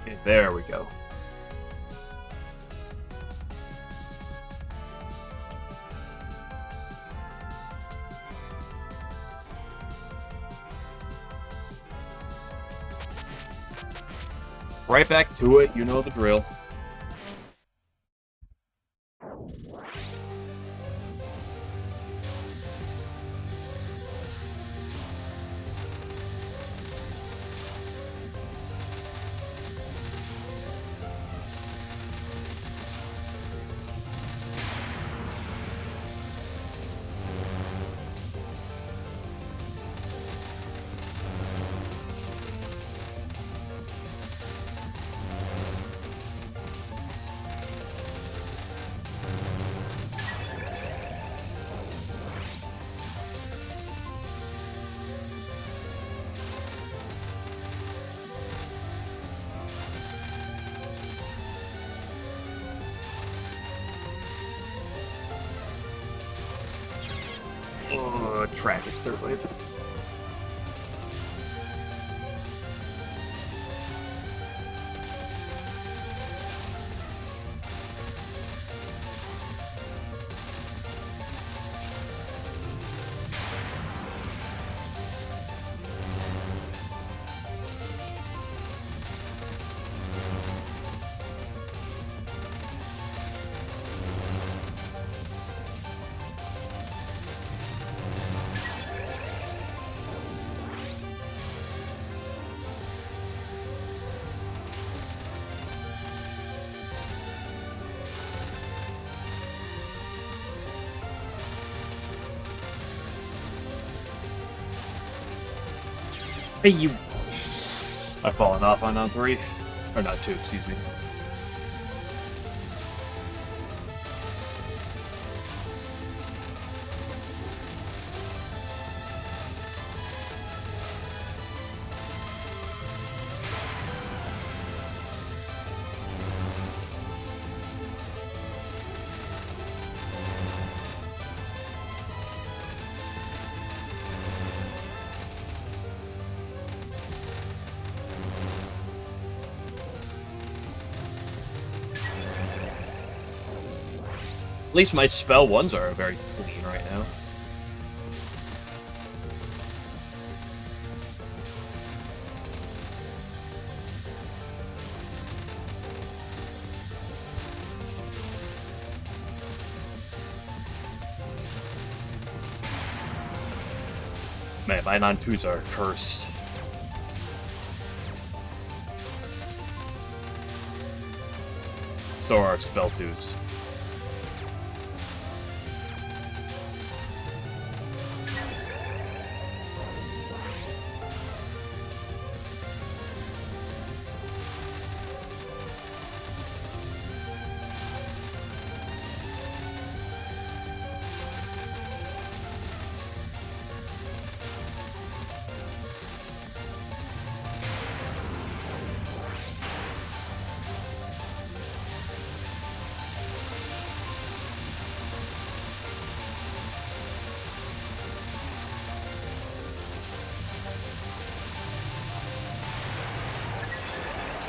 Okay, there we go. Right back to it, you know the drill. Tragic third wave. Hey, you... I've fallen off on 3. Or not 2, excuse me. At least my spell ones are very clean right now. Man, my non-2s are cursed. So are our spell 2s.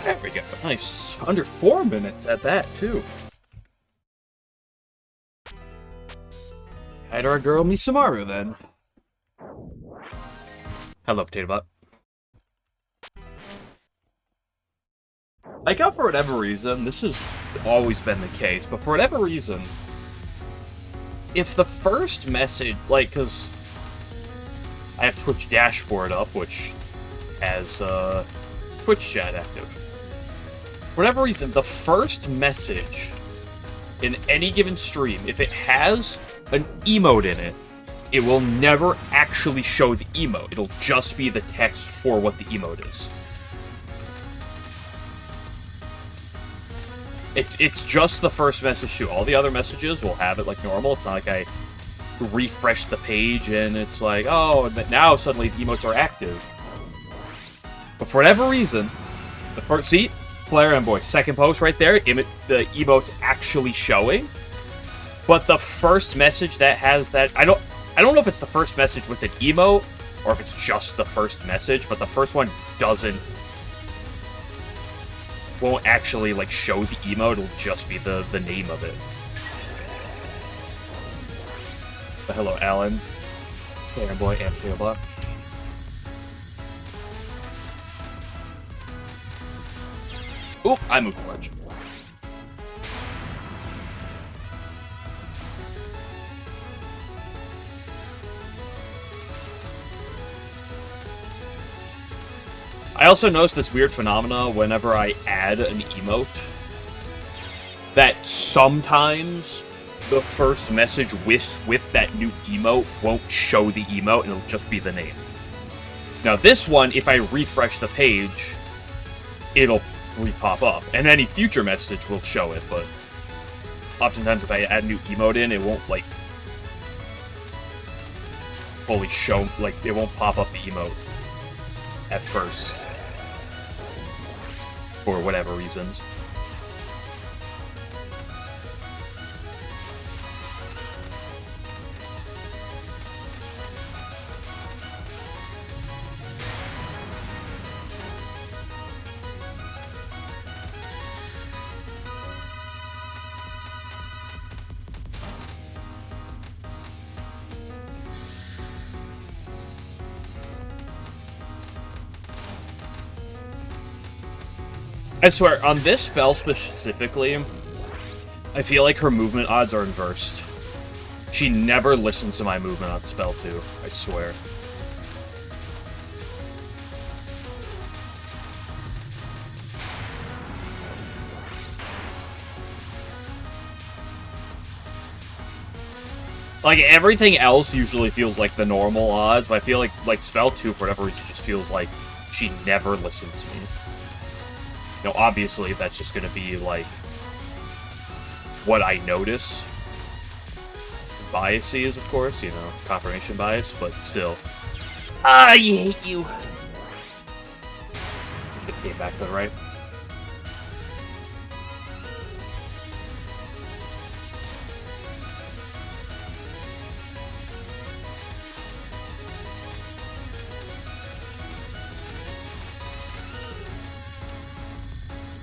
There we go. Nice. Under 4 minutes at that, too. Hi to our girl Misamaru, then. Hello, Potato Bot. Like, for whatever reason, this has always been the case, but for whatever reason, if the first message, like, because I have Twitch dashboard up, which has Twitch chat active. For whatever reason, the first message in any given stream, if it has an emote in it, it will never actually show the emote. It'll just be the text for what the emote is. It's just the first message too. All the other messages will have it like normal. It's not like I refresh the page and it's like, oh, but now suddenly the emotes are active. But for whatever reason, the first, see, Flare Envoy, second post right there, the emote's actually showing. But the first message that has that, I don't know if it's the first message with an emote or if it's just the first message, but the first one doesn't won't actually, like, show the emote, it'll just be the name of it. But hello, Alan. Fanboy and Tailbot. Oop, I moved much. I also noticed this weird phenomena whenever I add an emote, that sometimes the first message with that new emote won't show the emote, and it'll just be the name. Now this one, if I refresh the page, it'll re-pop up, and any future message will show it, but oftentimes if I add a new emote in, it won't, like, fully show, like, it won't pop up the emote at first. For whatever reasons. I swear, on this spell specifically, I feel like her movement odds are inversed. She never listens to my movement on spell 2, I swear. Like, everything else usually feels like the normal odds, but I feel like spell 2, for whatever reason, just feels like she never listens to me. You know, obviously, that's just gonna be, like, what I notice. Biases, of course, you know, confirmation bias, but still. I hate you! It came back to the right.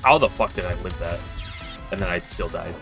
How the fuck did I live that? And then I still died.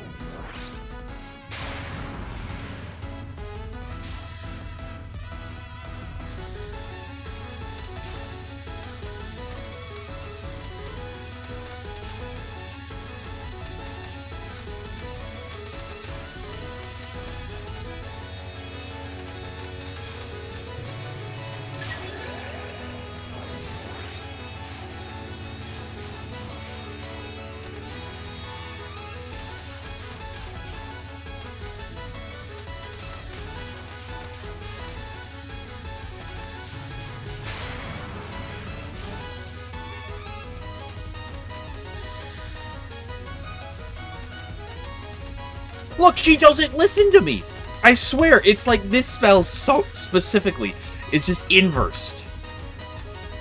Look, she doesn't listen to me! I swear, it's like this spell so specifically. It's just inversed.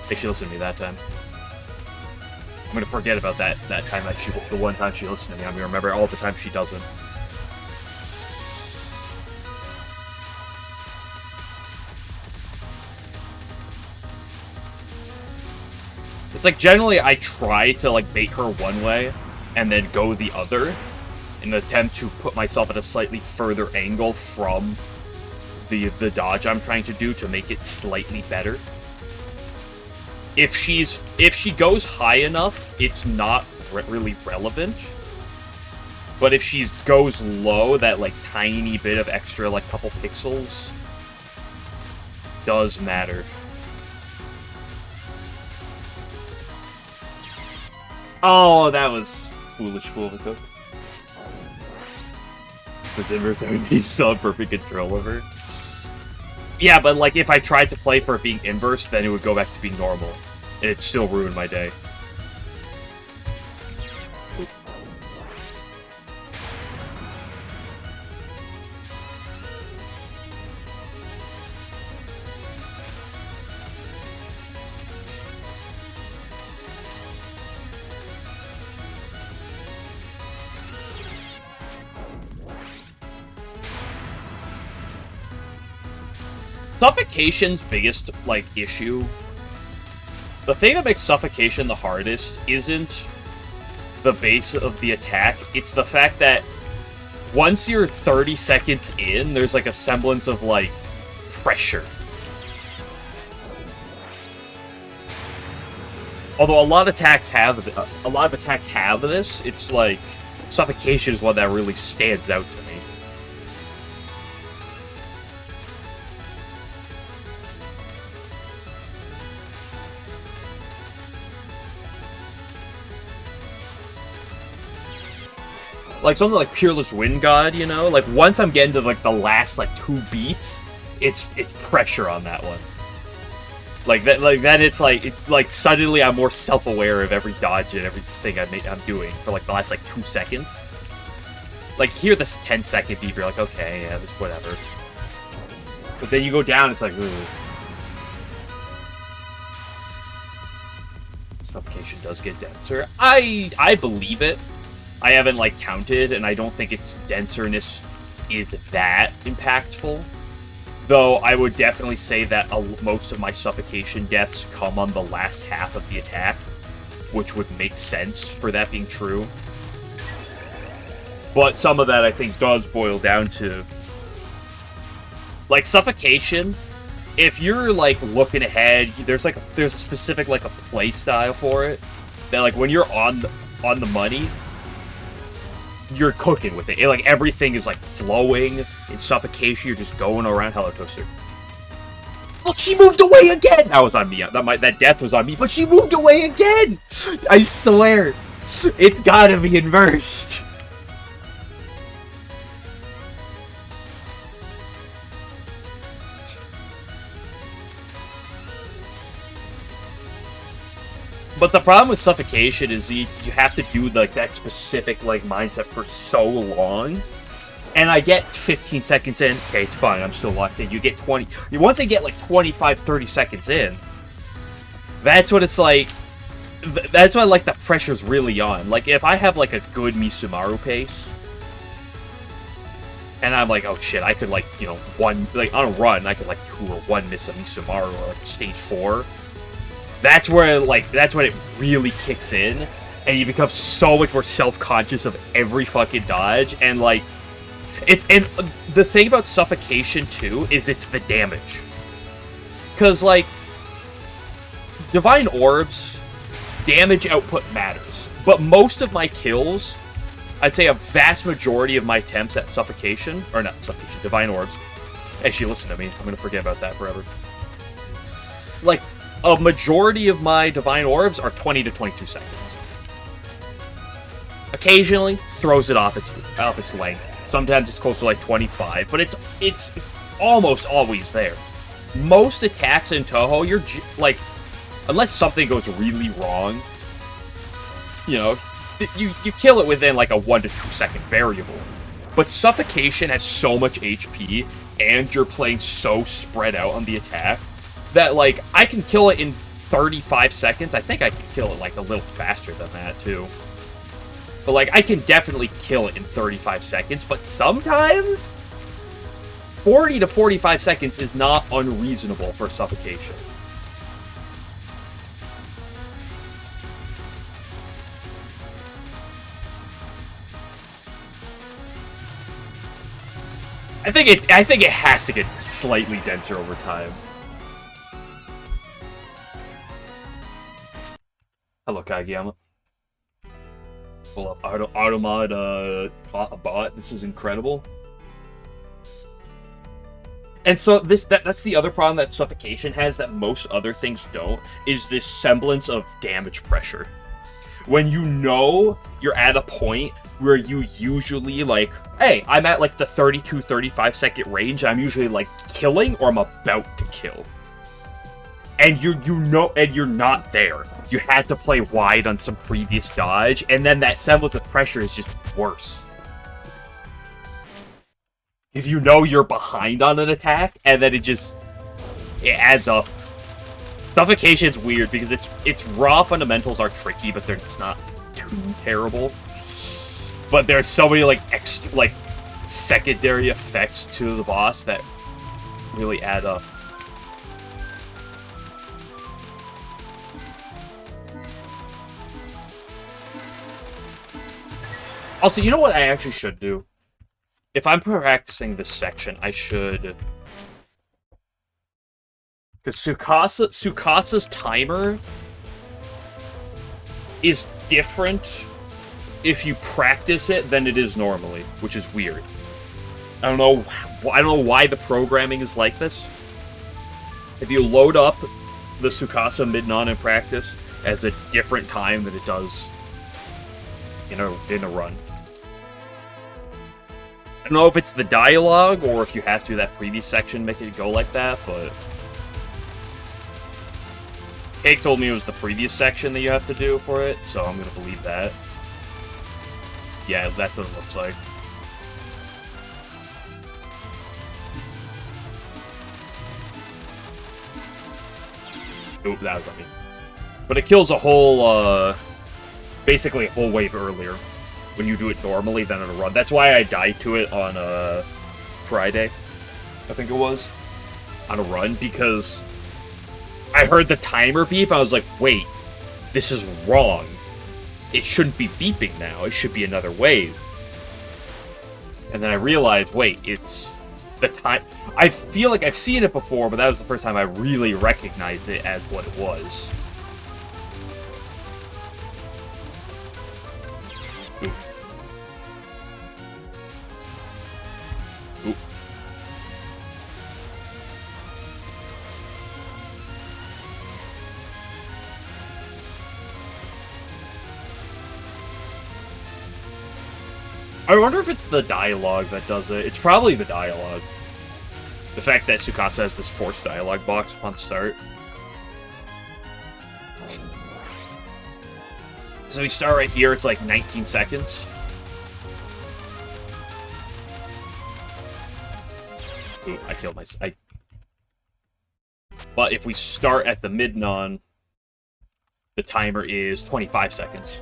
Hey, she listened to me that time. I'm gonna forget about that time that the one time she listened to me. I'm gonna remember all the time she doesn't. It's like, generally I try to, like, bait her one way and then go the other, in an attempt to put myself at a slightly further angle from the dodge I'm trying to do to make it slightly better. If she goes high enough, it's not really relevant. But if she goes low, that, like, tiny bit of extra, like, couple pixels does matter. Oh, that was foolish, Fulvito. Was everything he still had perfect control of her? Yeah, but, like, if I tried to play for it being inverse, then it would go back to being normal. And it'd still ruin my day. Suffocation's biggest, like, issue... The thing that makes Suffocation the hardest isn't the base of the attack. It's the fact that once you're 30 seconds in, there's like a semblance of like pressure. Although a lot of attacks have this, it's like suffocation is one that really stands out to me. Like something like Peerless Wind God, you know? Like once I'm getting to like the last like 2 beats, it's pressure on that one. Like then it's like suddenly I'm more self-aware of every dodge and everything I'm doing for like the last like 2 seconds. Like hear this 10-second beat, you're like, okay, yeah, this whatever. But then you go down, it's like, ooh. Suffocation does get denser. I believe it. I haven't like counted, and I don't think its denserness is that impactful. Though I would definitely say that most of my suffocation deaths come on the last half of the attack, which would make sense for that being true. But some of that I think does boil down to like suffocation. If you're like looking ahead, there's a specific like a play style for it that like when you're on the money, you're cooking with it. Like everything is like flowing. In suffocation, you're just going around. Hello, Toaster. Look, she moved away again. That was on me. That death was on me, but she moved away again. I swear, it's gotta be inversed. But the problem with suffocation is you have to do like that specific like mindset for so long. And I get 15 seconds in, okay, it's fine, I'm still locked in. You get 20. Once I get like 25, 30 seconds in, that's what it's like. That's when like the pressure's really on. Like if I have like a good Misumaru pace, and I'm like, oh shit, I could like, you know, on a run, I could like 2 or 1 miss a Misumaru or like stage 4. That's where it really kicks in, and you become so much more self-conscious of every fucking dodge, and like, and the thing about suffocation too is it's the damage. Cause like, Divine Orbs, damage output matters, but most of my kills, I'd say a vast majority of my attempts at suffocation, or not suffocation, Divine Orbs, actually listen to me, I'm gonna forget about that forever. Like, a majority of my Divine Orbs are 20 to 22 seconds. Occasionally, throws it off its length. Sometimes it's close to like 25, but it's almost always there. Most attacks in Touhou, you're like, unless something goes really wrong, you know, you kill it within like a 1 to 2 second variable. But Suffocation has so much HP, and you're playing so spread out on the attack, that, like, I can kill it in 35 seconds. I think I can kill it, like, a little faster than that, too. But, like, I can definitely kill it in 35 seconds, but sometimes 40 to 45 seconds is not unreasonable for Suffocation. I think it has to get slightly denser over time. Hello, Kageyama. Pull up Automod bot. This is incredible. And so that's the other problem that Suffocation has that most other things don't, is this semblance of damage pressure. When you know you're at a point where you usually, like, hey, I'm at, like, the 32, 35 second range, I'm usually, like, killing or I'm about to kill. And you know, and you're not there. You had to play wide on some previous dodge, and then that semblance of pressure is just worse. Because you know you're behind on an attack, and then it adds up. Suffocation's weird, because its raw fundamentals are tricky, but they're just not too terrible. But there's so many, like, secondary effects to the boss that really add up. Also, you know what I actually should do? If I'm practicing this section, I should... Because Tsukasa's timer is different if you practice it than it is normally, which is weird. I don't know why the programming is like this. If you load up the Tsukasa mid-non in practice as a different time than it does in a run. I don't know if it's the dialogue or if you have to do that previous section make it go like that, but Cake told me it was the previous section that you have to do for it, so I'm gonna believe that. Yeah, that's what it looks like. Oop, that was on me. But it kills a whole, basically a whole wave earlier when you do it normally than on a run. That's why I died to it on, Friday, I think it was, on a run, because I heard the timer beep, I was like, wait, this is wrong. It shouldn't be beeping now, it should be another wave. And then I realized, wait, it's the time... I feel like I've seen it before, but that was the first time I really recognized it as what it was. Oop. Oop. I wonder if it's the dialogue that does it. It's probably the dialogue. The fact that Tsukasa has this forced dialogue box upon start. So we start right here, it's like 19 seconds. Ooh, I killed myself. But if we start at the mid-non, the timer is 25 seconds.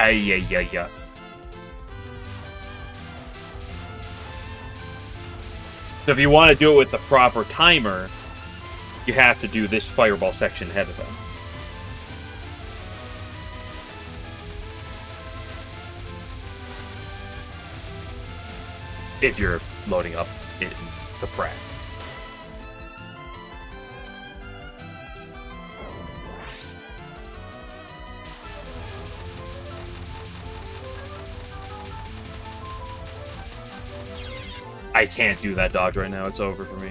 Yeah. So if you want to do it with the proper timer, you have to do this fireball section ahead of them. If you're loading up in the prep. I can't do that dodge right now, it's over for me.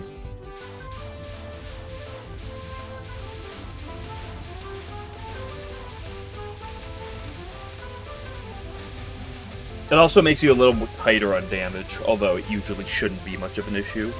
It also makes you a little tighter on damage, although it usually shouldn't be much of an issue.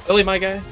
Really, my guy?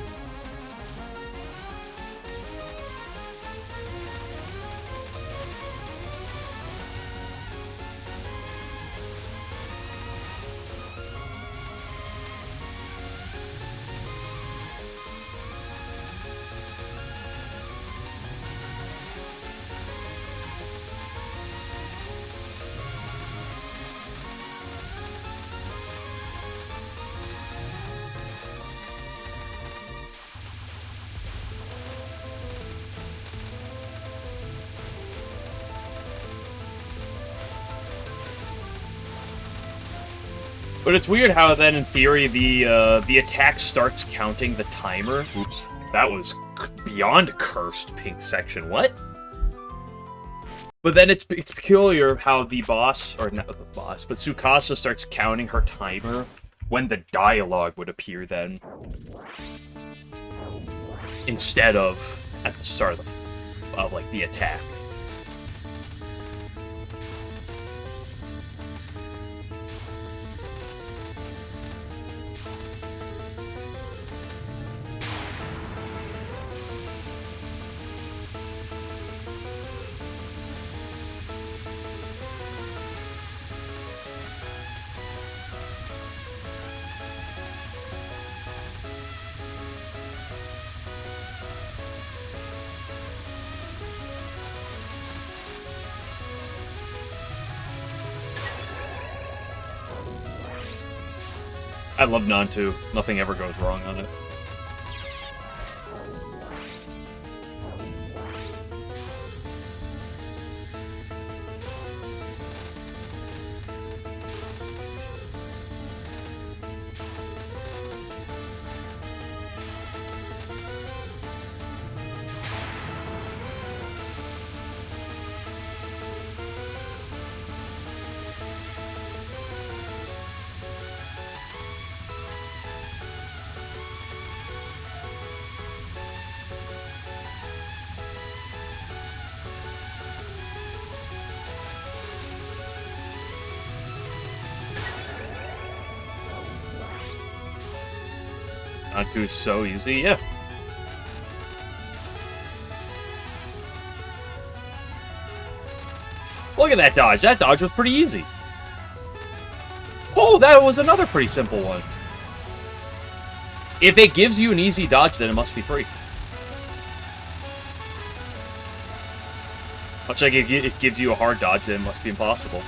But it's weird how then, in theory, the attack starts counting the timer. Oops, that was beyond cursed pink section. What? But then it's peculiar how the boss, or not the boss, but Tsukasa starts counting her timer when the dialogue would appear then. Instead of at the start of like, the attack. I love Nantu. Nothing ever goes wrong on it. Nantu is so easy, yeah. Look at that dodge. That dodge was pretty easy. Oh, that was another pretty simple one. If it gives you an easy dodge, then it must be free. Much like if it gives you a hard dodge, then it must be impossible.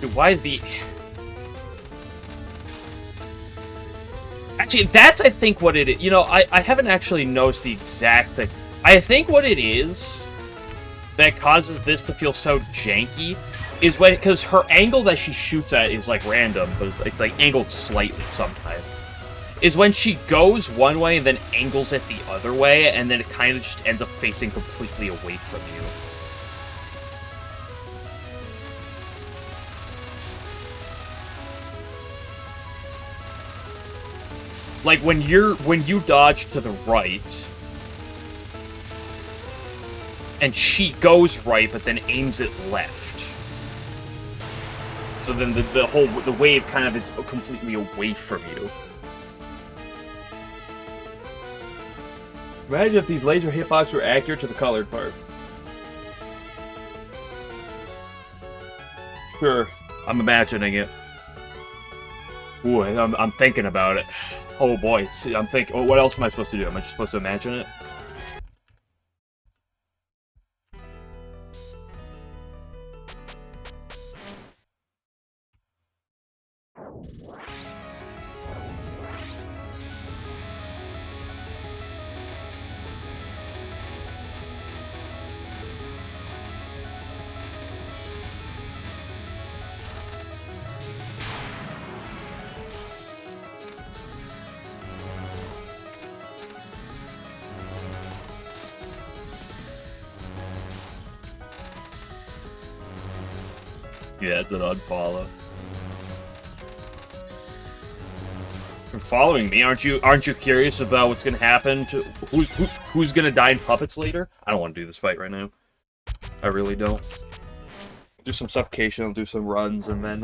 Dude, why is the... Actually, that's, I think, what it is. You know, I haven't actually noticed the exact thing. I think what it is that causes this to feel so janky is when... Because her angle that she shoots at is, like, random, but it's like, angled slightly sometimes. Is when she goes one way and then angles it the other way, and then it kind of just ends up facing completely away from you. Like, when you dodge to the right, and she goes right, but then aims it left. So then the wave kind of is completely away from you. Imagine if these laser hitboxes were accurate to the colored part. Sure, I'm imagining it. Ooh, I'm thinking about it. Oh boy, I'm thinking. Oh, what else am I supposed to do? Am I just supposed to imagine it? Yeah, it's an unfollow. You're following me, aren't you? Aren't you curious about what's gonna happen to who's gonna die in puppets later? I don't want to do this fight right now. I really don't. Do some suffocation, I'll do some runs, and then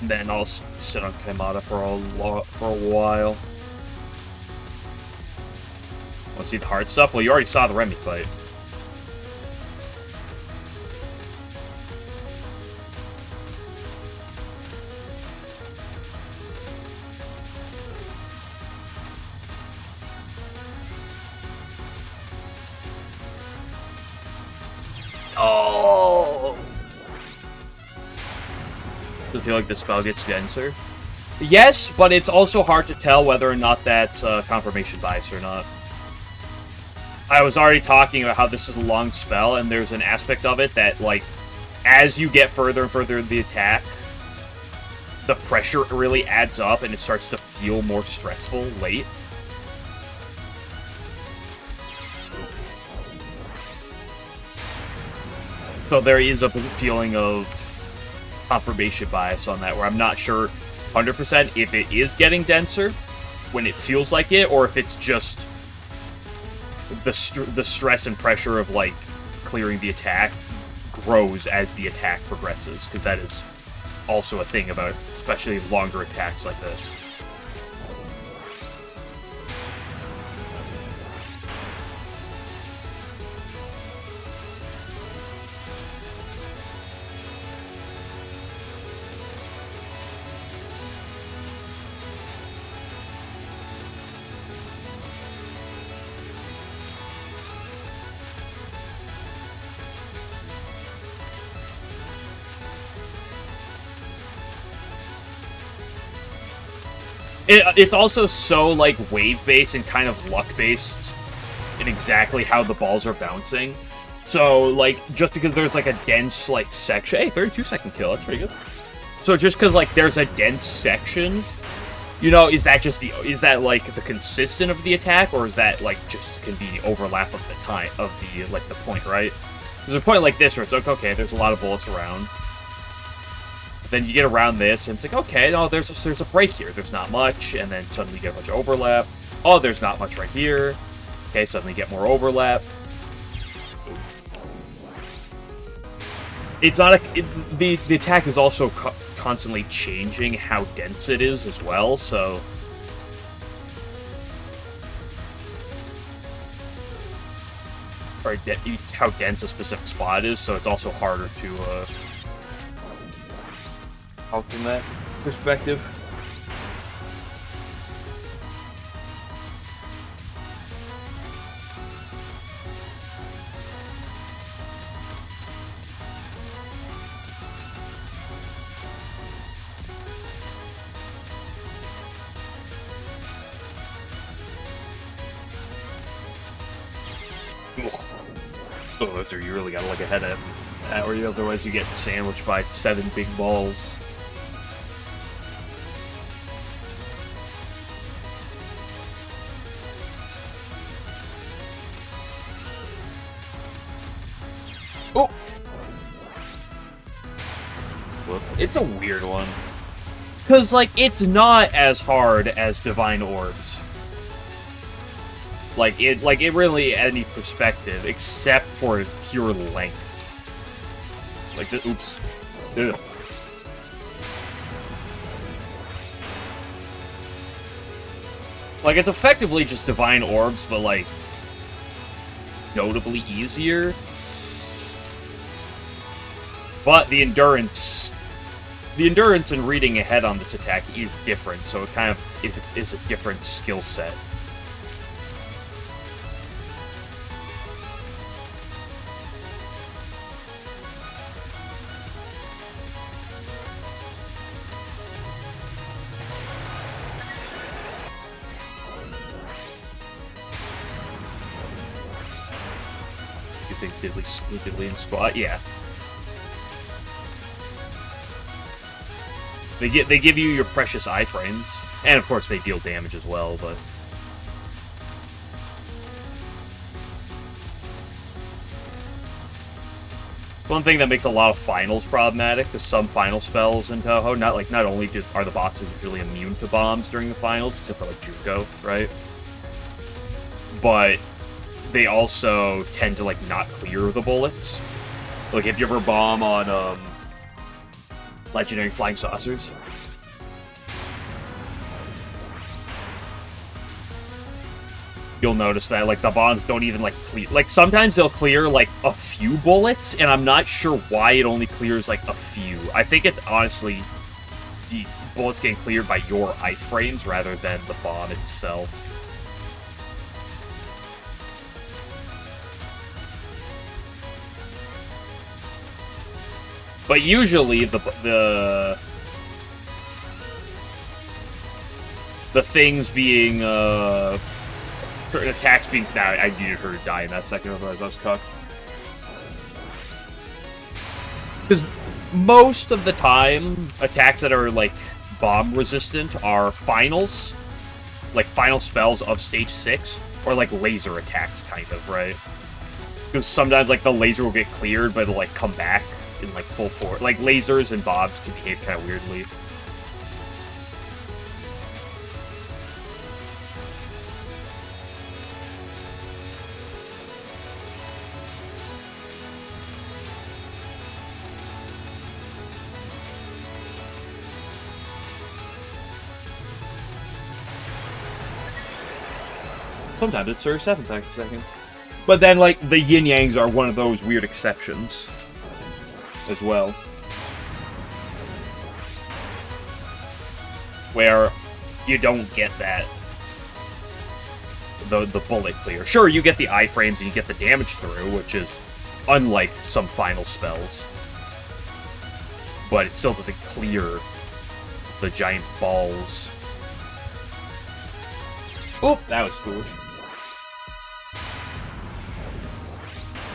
And then I'll sit on Kaimata for a while. Want to see the hard stuff? Well, you already saw the Remy fight. Oh! Does it feel like the spell gets denser? Yes, but it's also hard to tell whether or not that's confirmation bias or not. I was already talking about how this is a long spell, and there's an aspect of it that, like, as you get further and further in the attack, the pressure really adds up, and it starts to feel more stressful late. So there is a feeling of confirmation bias on that, where I'm not sure 100% if it is getting denser when it feels like it, or if it's just the stress and pressure of, like, clearing the attack grows as the attack progresses, because that is also a thing about especially longer attacks like this. It's also so, like, wave-based and kind of luck-based in exactly how the balls are bouncing. So, like, just because there's, like, a dense, like, section... Hey, 32-second kill, that's pretty good. So just because, like, there's a dense section, you know, is that, like, the consistent of the attack, or is that, like, just can be overlap of the time, of the, like, the point, right? There's a point like this where it's like, okay, there's a lot of bullets around. Then you get around this, and it's like, okay, no, there's a break here. There's not much, and then suddenly you get a bunch of overlap. Oh, there's not much right here. Okay, suddenly you get more overlap. It's not the attack is also constantly changing how dense it is as well, so... Or how dense a specific spot is, so it's also harder to, from that perspective. Oh, those are, you really gotta look ahead at that, or otherwise you get sandwiched by 7 big balls. Oh! It's a weird one. Because, like, it's not as hard as Divine Orbs. Like, it really, any perspective, except for pure length. Like, oops. Ugh. Like, it's effectively just Divine Orbs, but, like, notably easier. But the endurance and reading ahead on this attack is different, so it kind of is a different skill set. You think diddly and squat? Yeah. They give you your precious iframes, and of course they deal damage as well, but... One thing that makes a lot of finals problematic is some final spells in Touhou, not only are the bosses usually immune to bombs during the finals, except for like Juko, right? But they also tend to like not clear the bullets. Like if you ever bomb on Legendary Flying Saucers, you'll notice that, like, the bombs don't even, like, clear. Like, sometimes they'll clear, like, a few bullets, and I'm not sure why it only clears, like, a few. I think it's, honestly, the bullets getting cleared by your iframes rather than the bomb itself. But usually, the things being, attacks being... Nah, I needed her to die in that second, otherwise I was cucked. Because most of the time, attacks that are, like, bomb-resistant are finals. Like, final spells of Stage 6. Or, like, laser attacks, kind of, right? Because sometimes, like, the laser will get cleared, but it'll, like, come back in, like, full force. Like, lasers and bombs can behave kind of weirdly. Sometimes it's Surge 7 seconds a second. But then, like, the yin-yangs are one of those weird exceptions as well. Where you don't get that. The bullet clear. Sure, you get the iframes and you get the damage through, which is unlike some final spells. But it still doesn't clear the giant balls. Oop, that was foolish.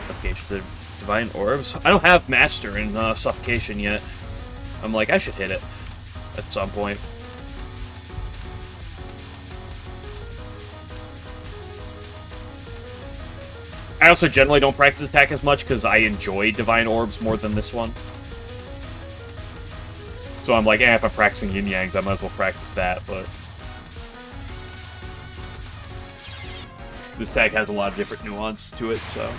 Suffocation the Divine Orbs. I don't have Master in Suffocation yet. I'm like, I should hit it at some point. I also generally don't practice attack as much because I enjoy Divine Orbs more than this one. So I'm like, if I'm practicing Yin Yangs, I might as well practice that, but... This tag has a lot of different nuance to it, so...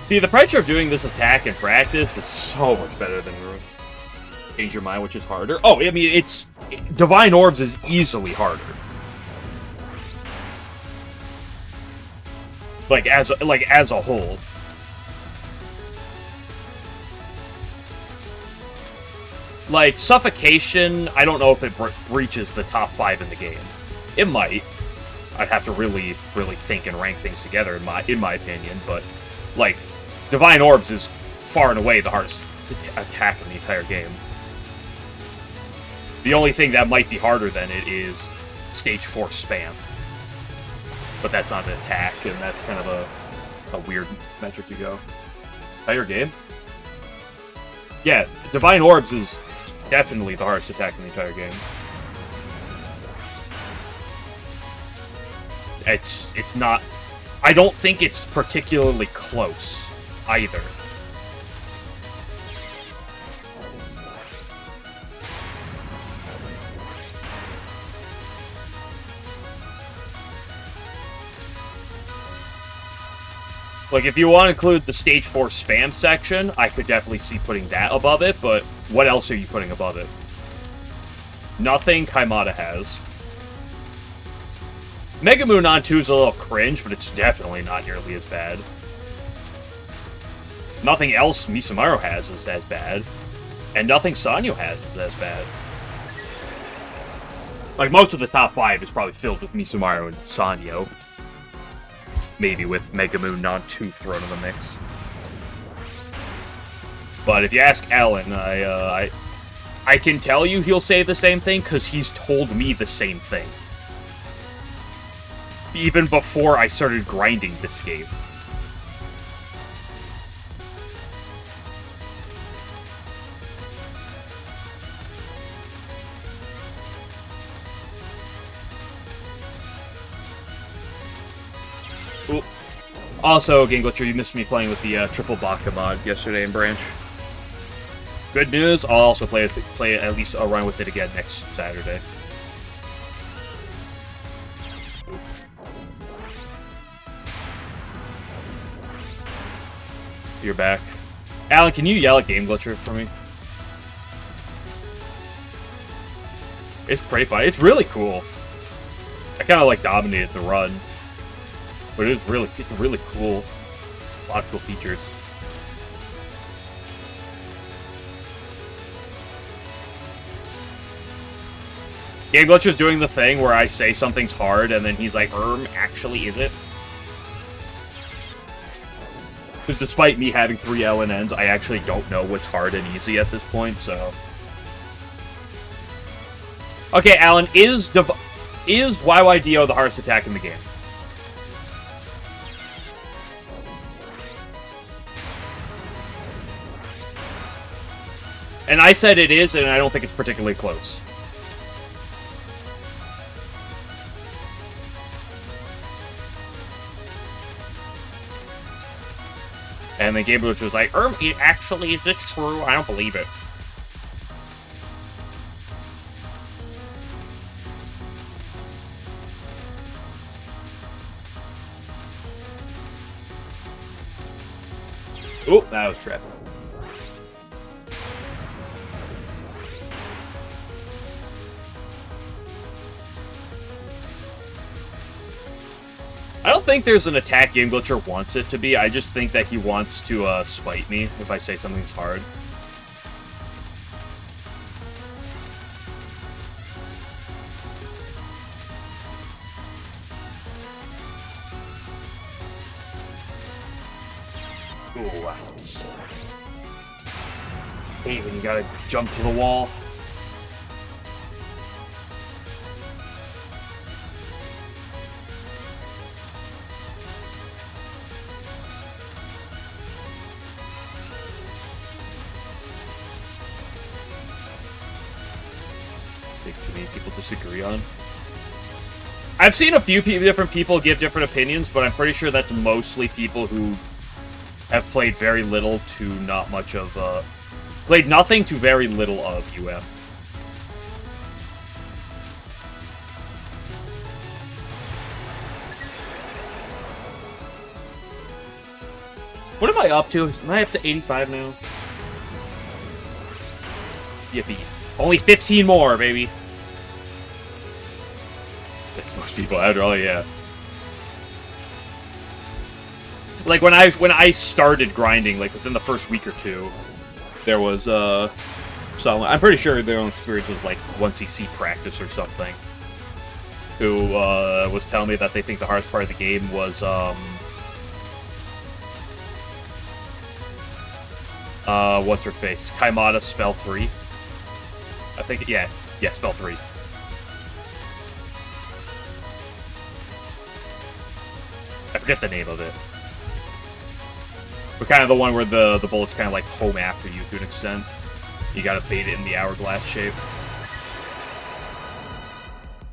See, the pressure of doing this attack in practice is so much better than Change Your Mind, which is harder. Oh, I mean, it's... Divine Orbs is easily harder. Like, as a whole. Like, Suffocation, I don't know if it reaches the top 5 in the game. It might. I'd have to really, really think and rank things together, in my opinion, but, like... Divine Orbs is far and away the hardest attack in the entire game. The only thing that might be harder than it is Stage 4 spam. But that's not an attack, and that's kind of a weird metric to go. Entire game? Yeah, Divine Orbs is definitely the hardest attack in the entire game. It's not... I don't think it's particularly close. Either. Like, if you want to include the Stage 4 spam section, I could definitely see putting that above it, but what else are you putting above it? Nothing Kaimata has. Mega Moon on 2 is a little cringe, but it's definitely not nearly as bad. Nothing else Misumaru has is as bad. And nothing Sanyo has is as bad. Like, most of the top 5 is probably filled with Misumaru and Sanyo. Maybe with Mega Moon Non 2 thrown in the mix. But if you ask Alan, I can tell you he'll say the same thing, because he's told me the same thing. Even before I started grinding this game. Also, Game Glitcher, you missed me playing with the triple Baka mod yesterday in Branch. Good news, I'll also play at least a run with it again next Saturday. You're back. Alan, can you yell at Game Glitcher for me? It's pretty fun. It's really cool. I kind of like dominated the run, but it's really cool. A lot of cool features. Game Glitcher's doing the thing where I say something's hard, and then he's like, actually, is it? Because despite me having 3 LNNs, I actually don't know what's hard and easy at this point, so... Okay, Alan, is YYDO the hardest attack in the game? And I said it is, and I don't think it's particularly close. And then Game Glitcher was like, actually, is this true? I don't believe it. Oh, that was trap. I don't think there's an attack Game Glitcher wants it to be. I just think that he wants to spite me if I say something's hard. Ooh. Hey, when you gotta jump to the wall. Too many people disagree on. I've seen a few different people give different opinions, but I'm pretty sure that's mostly people who have played very little to not much of, played nothing to very little of UF. What am I up to? Am I up to 85 now? Yippee. Only 15 more, baby. That's most people after all, yeah. Like when I started grinding, like within the first week or two, there was someone, I'm pretty sure their own experience was like 1cc practice or something, who was telling me that they think the hardest part of the game was what's her face? Kaimata Spell 3. I think, yeah, Spell 3. I forget the name of it. But kind of the one where the bullets kind of like home after you to an extent. You gotta bait it in the hourglass shape.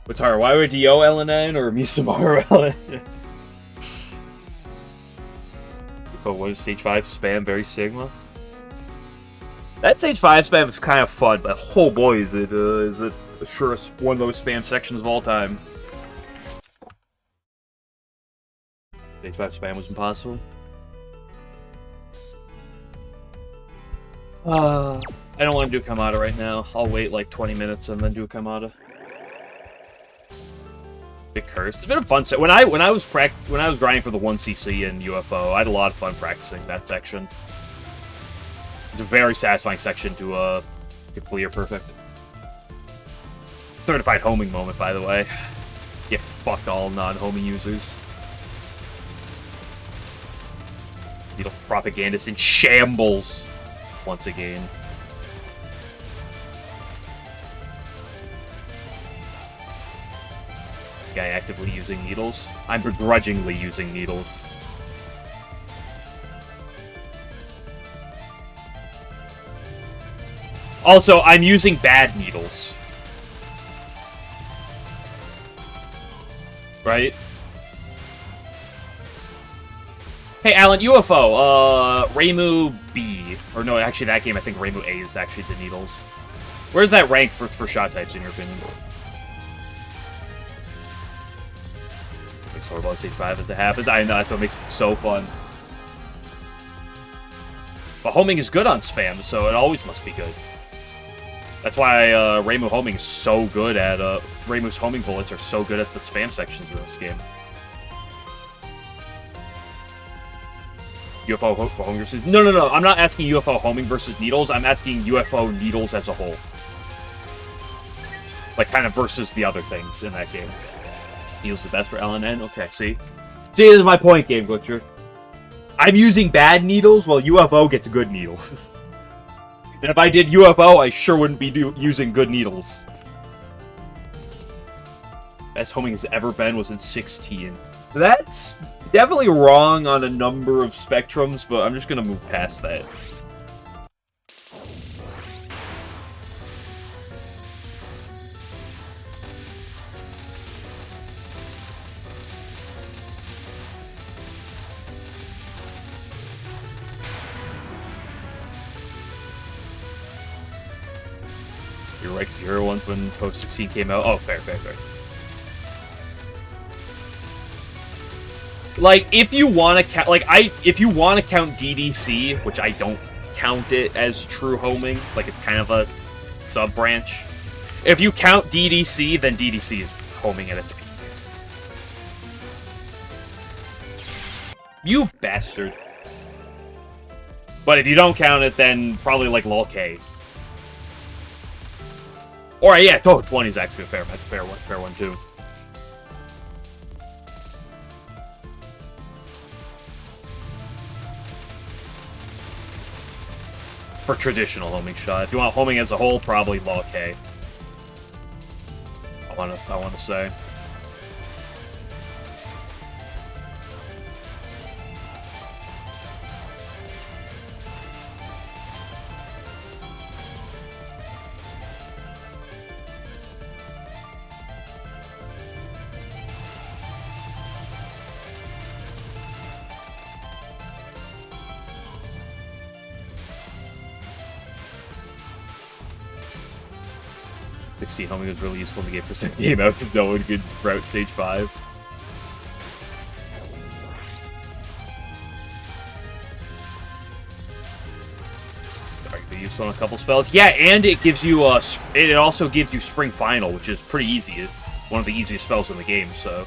What's harder, YYDO LNN or Misamaru LNN? But what is stage 5 spam very Sigma? That stage 5 spam is kind of fun, but oh boy, is it sure one of those spam sections of all time. Stage 5 spam was impossible. I don't want to do Kamada right now. I'll wait like 20 minutes and then do a Kamada. Big curse. It's been a fun set. When I was grinding for the 1cc in UFO, I had a lot of fun practicing that section. It's a very satisfying section to clear perfect. Certified homing moment, by the way. Yeah, fuck all non-homing users. Needle propagandist in shambles. Once again. This guy actively using needles. I'm begrudgingly using needles. Also, I'm using bad needles. Right? Hey, Alan, UFO, Reimu B. Or no, actually, that game, I think Reimu A is actually the Needles. Where's that rank for shot types, in your opinion? Makes horrible stage 5 as it happens. I know, that's what makes it so fun. But homing is good on spam, so it always must be good. That's why Reimu homing is so good at, Reimu's homing bullets are so good at the spam sections of this game. UFO homing versus... No, I'm not asking UFO homing versus Needles, I'm asking UFO Needles as a whole. Like, kind of versus the other things in that game. Needles the best for LNN? Okay, see? See, this is my point, Game Glitcher. I'm using bad needles, while UFO gets good needles. And if I did UFO, I sure wouldn't be using good needles. Best homing has ever been was in 16. That's definitely wrong on a number of spectrums, but I'm just gonna move past that. You're right, because your ones when Post 16 came out. Oh, fair. Like, if you want to count, if you want to count DDC, which I don't count it as true homing, like it's kind of a sub-branch. If you count DDC, then DDC is homing at its peak. You bastard. But if you don't count it, then probably like lol K. Or yeah, Touhou 20 is actually a fair one too. For traditional homing shot. If you want homing as a whole, probably lol K. I want to say. Homing was really useful in the game game out because no one could route stage 5. Useful on a couple spells. Yeah, and it gives you it also gives you Spring Final, which is pretty easy. It's one of the easiest spells in the game, so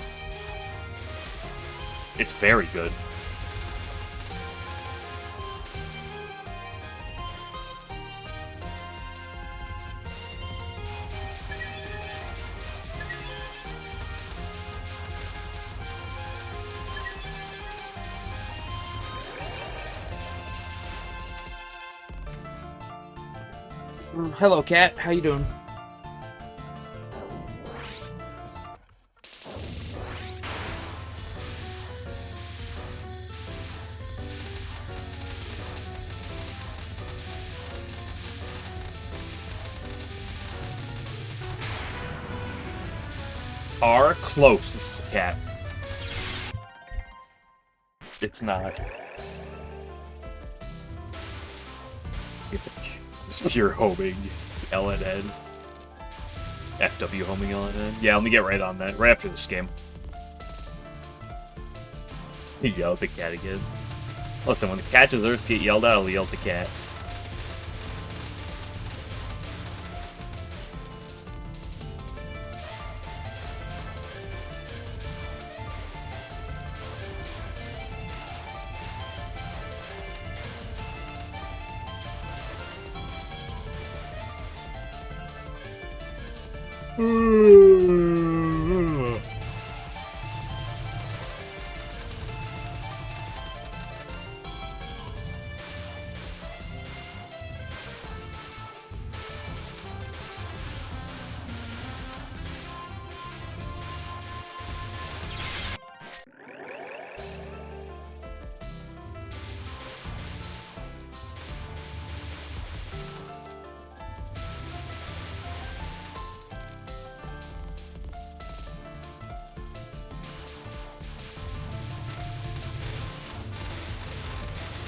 it's very good. Hello, cat. How you doing? Are close. This is a cat. It's not. It's pure homing. LNN. FW homing LNN. Yeah, let me get right on that. Right after this game. You yell at the cat again. Listen, when the cat deserves to get yelled at, I'll yell at the cat.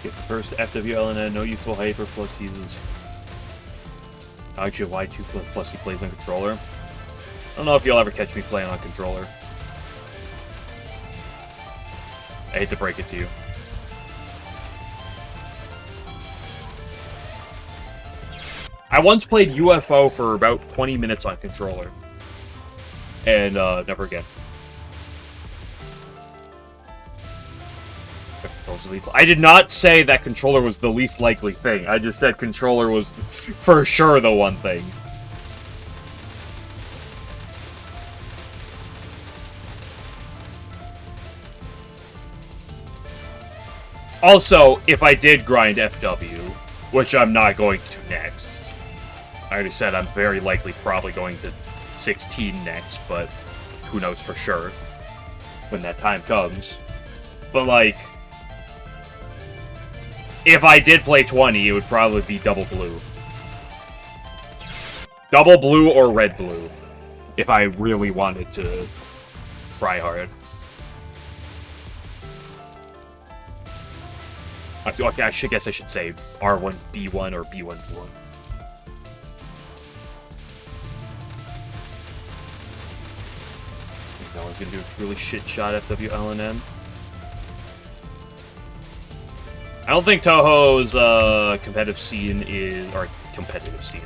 Get the first FWLNN, no useful hyper, plus uses actually Y2 plus he plays on controller. I don't know if you'll ever catch me playing on controller. I hate to break it to you. I once played UFO for about 20 minutes on controller. And, never again. I did not say that controller was the least likely thing. I just said controller was for sure the one thing. Also, if I did grind FW, which I'm not going to next, I already said I'm very likely probably going to 16 next, but who knows for sure when that time comes. But, like, if I did play 20, it would probably be double blue. Double blue or red blue, if I really wanted to try hard. Okay, I guess I should say R1, B1, or B1, B1. No one's gonna do a truly shit shot FW LNN. I don't think Touhou's competitive scene is, or competitive scene.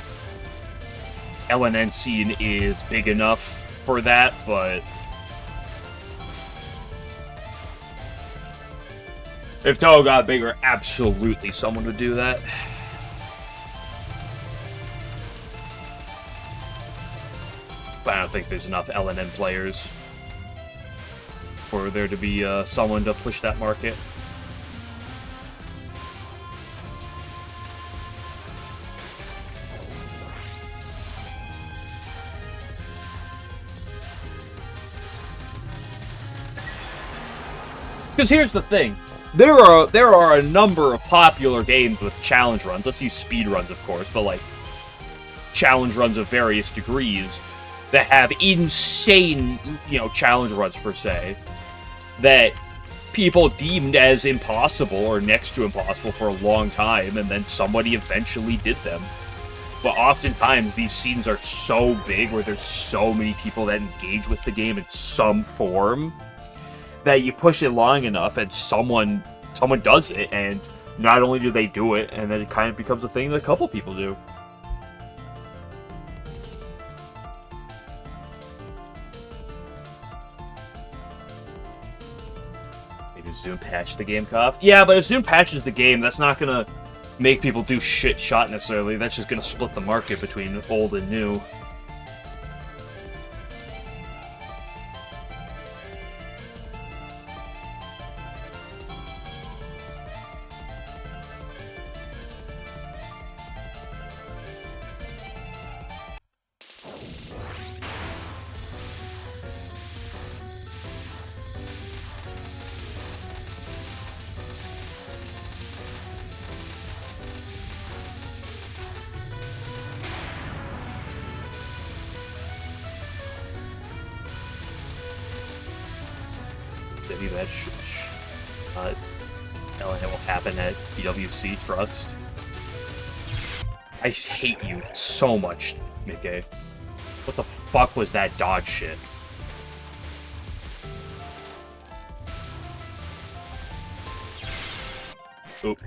LNN scene is big enough for that, but if Touhou got bigger, absolutely someone would do that. But I don't think there's enough LNN players for there to be someone to push that market. Because here's the thing. There are a number of popular games with challenge runs. Let's use speed runs, of course, but like challenge runs of various degrees that have insane, challenge runs per se that people deemed as impossible or next to impossible for a long time, and then somebody eventually did them. But oftentimes these scenes are so big where there's so many people that engage with the game in some form that you push it long enough and someone does it, and not only do they do it, and then it kind of becomes a thing that a couple people do. Maybe Zoom patch the game, Koff? Yeah, but if Zoom patches the game, that's not gonna make people do shit shot necessarily. That's just gonna split the market between old and new. That LNN will happen at PWC, trust. I hate you so much, Mickey. What the fuck was that dodge shit? Oop.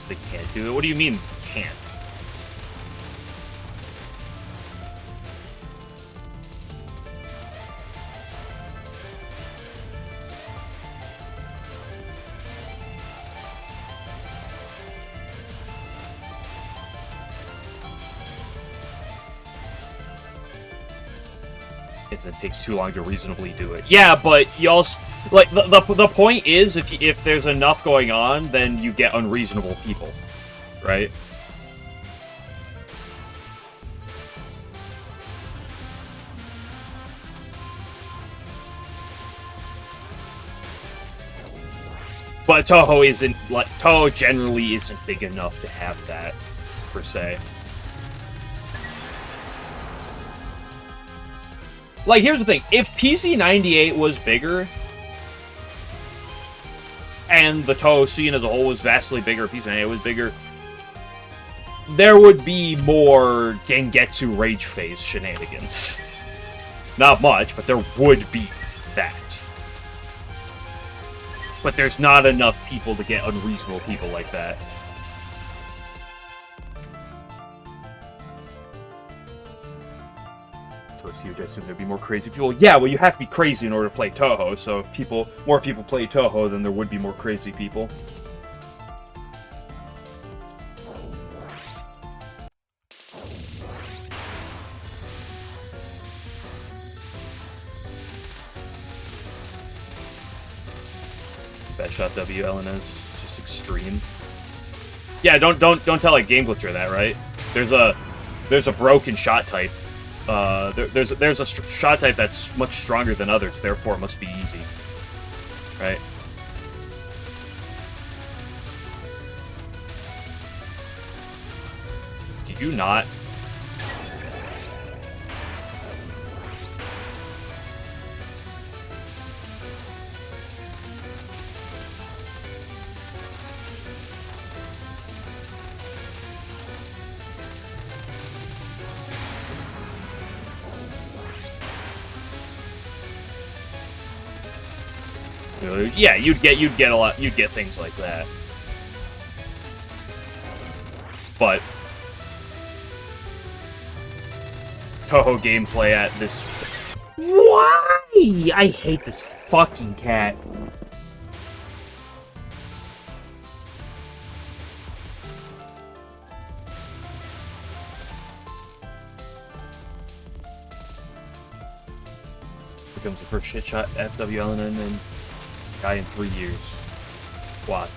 They can't do it. What do you mean can't? It takes too long to reasonably do it. Yeah, but you also, like, the point is, if there's enough going on, then you get unreasonable people, right? But Touhou isn't, like, Touhou generally isn't big enough to have that, per se. Like, here's the thing. If PC98 was bigger, and the Touhou scene as a whole was vastly bigger, PC98 was bigger, there would be more Gengetsu Rage Phase shenanigans. Not much, but there would be that. But there's not enough people to get unreasonable people like that. Towards huge, I assume there'd be more crazy people. Yeah, well, you have to be crazy in order to play Touhou, so more people play Touhou, then there would be more crazy people. Bad shot W, LNN is just extreme. Yeah, don't tell like Game Glitcher that, right? There's a broken shot type. There's a shot type that's much stronger than others, therefore it must be easy, right? Did you not? Yeah, you'd get things like that. But Touhou gameplay at this. Why? I hate this fucking cat. Becomes the first shit shot FWLNN and guy in 3 years. Watch.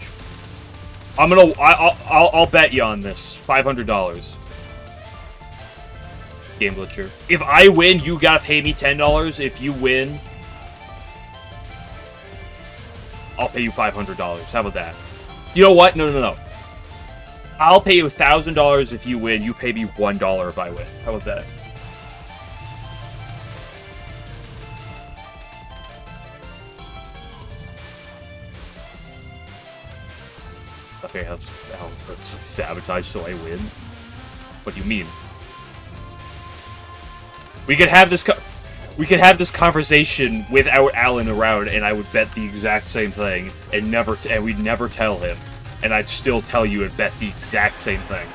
I'll bet you on this. $500. Game Glitcher. If I win, you gotta pay me $10. If you win, I'll pay you $500. How about that? You know what? No. I'll pay you $1,000 if you win. You pay me $1 if I win. How about that? Okay, I'll sabotage so I win. What do you mean? We could have this conversation without Alan around, and I would bet the exact same thing, and we'd never tell him, and I'd still tell you and bet the exact same thing.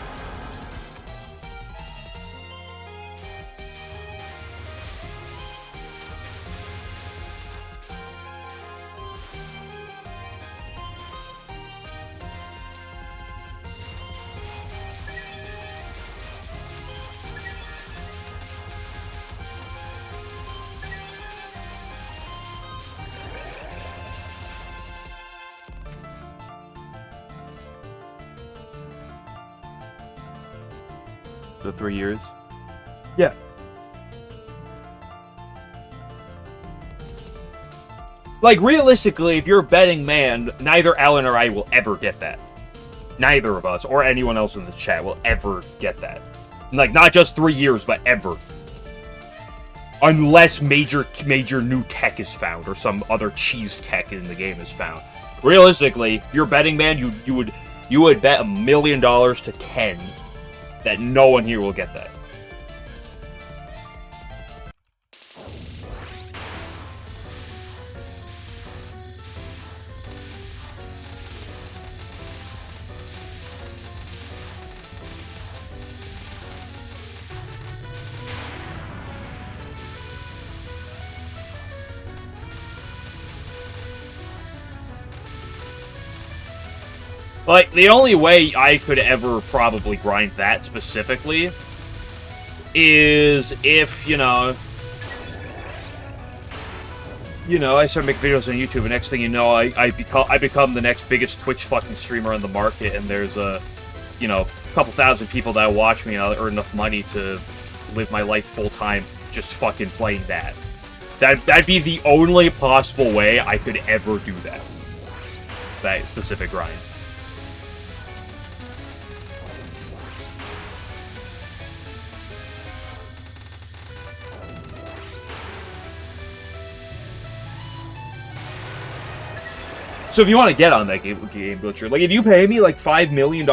The 3 years? Yeah. Like, realistically, if you're a betting man, neither Alan or I will ever get that. Neither of us, or anyone else in the chat, will ever get that. Like, not just 3 years, but ever. Unless major new tech is found, or some other cheese tech in the game is found. Realistically, if you're a betting man, you would bet $1 million to 10 that no one here will get that. Like, the only way I could ever probably grind that specifically is if, you know, I start making videos on YouTube, and next thing you know, I become the next biggest Twitch fucking streamer on the market, and there's a couple thousand people that watch me, and I'll earn enough money to live my life full-time just fucking playing that. That'd be the only possible way I could ever do that. that specific grind. So if you want to get on that game Butcher, like if you pay me like $5 million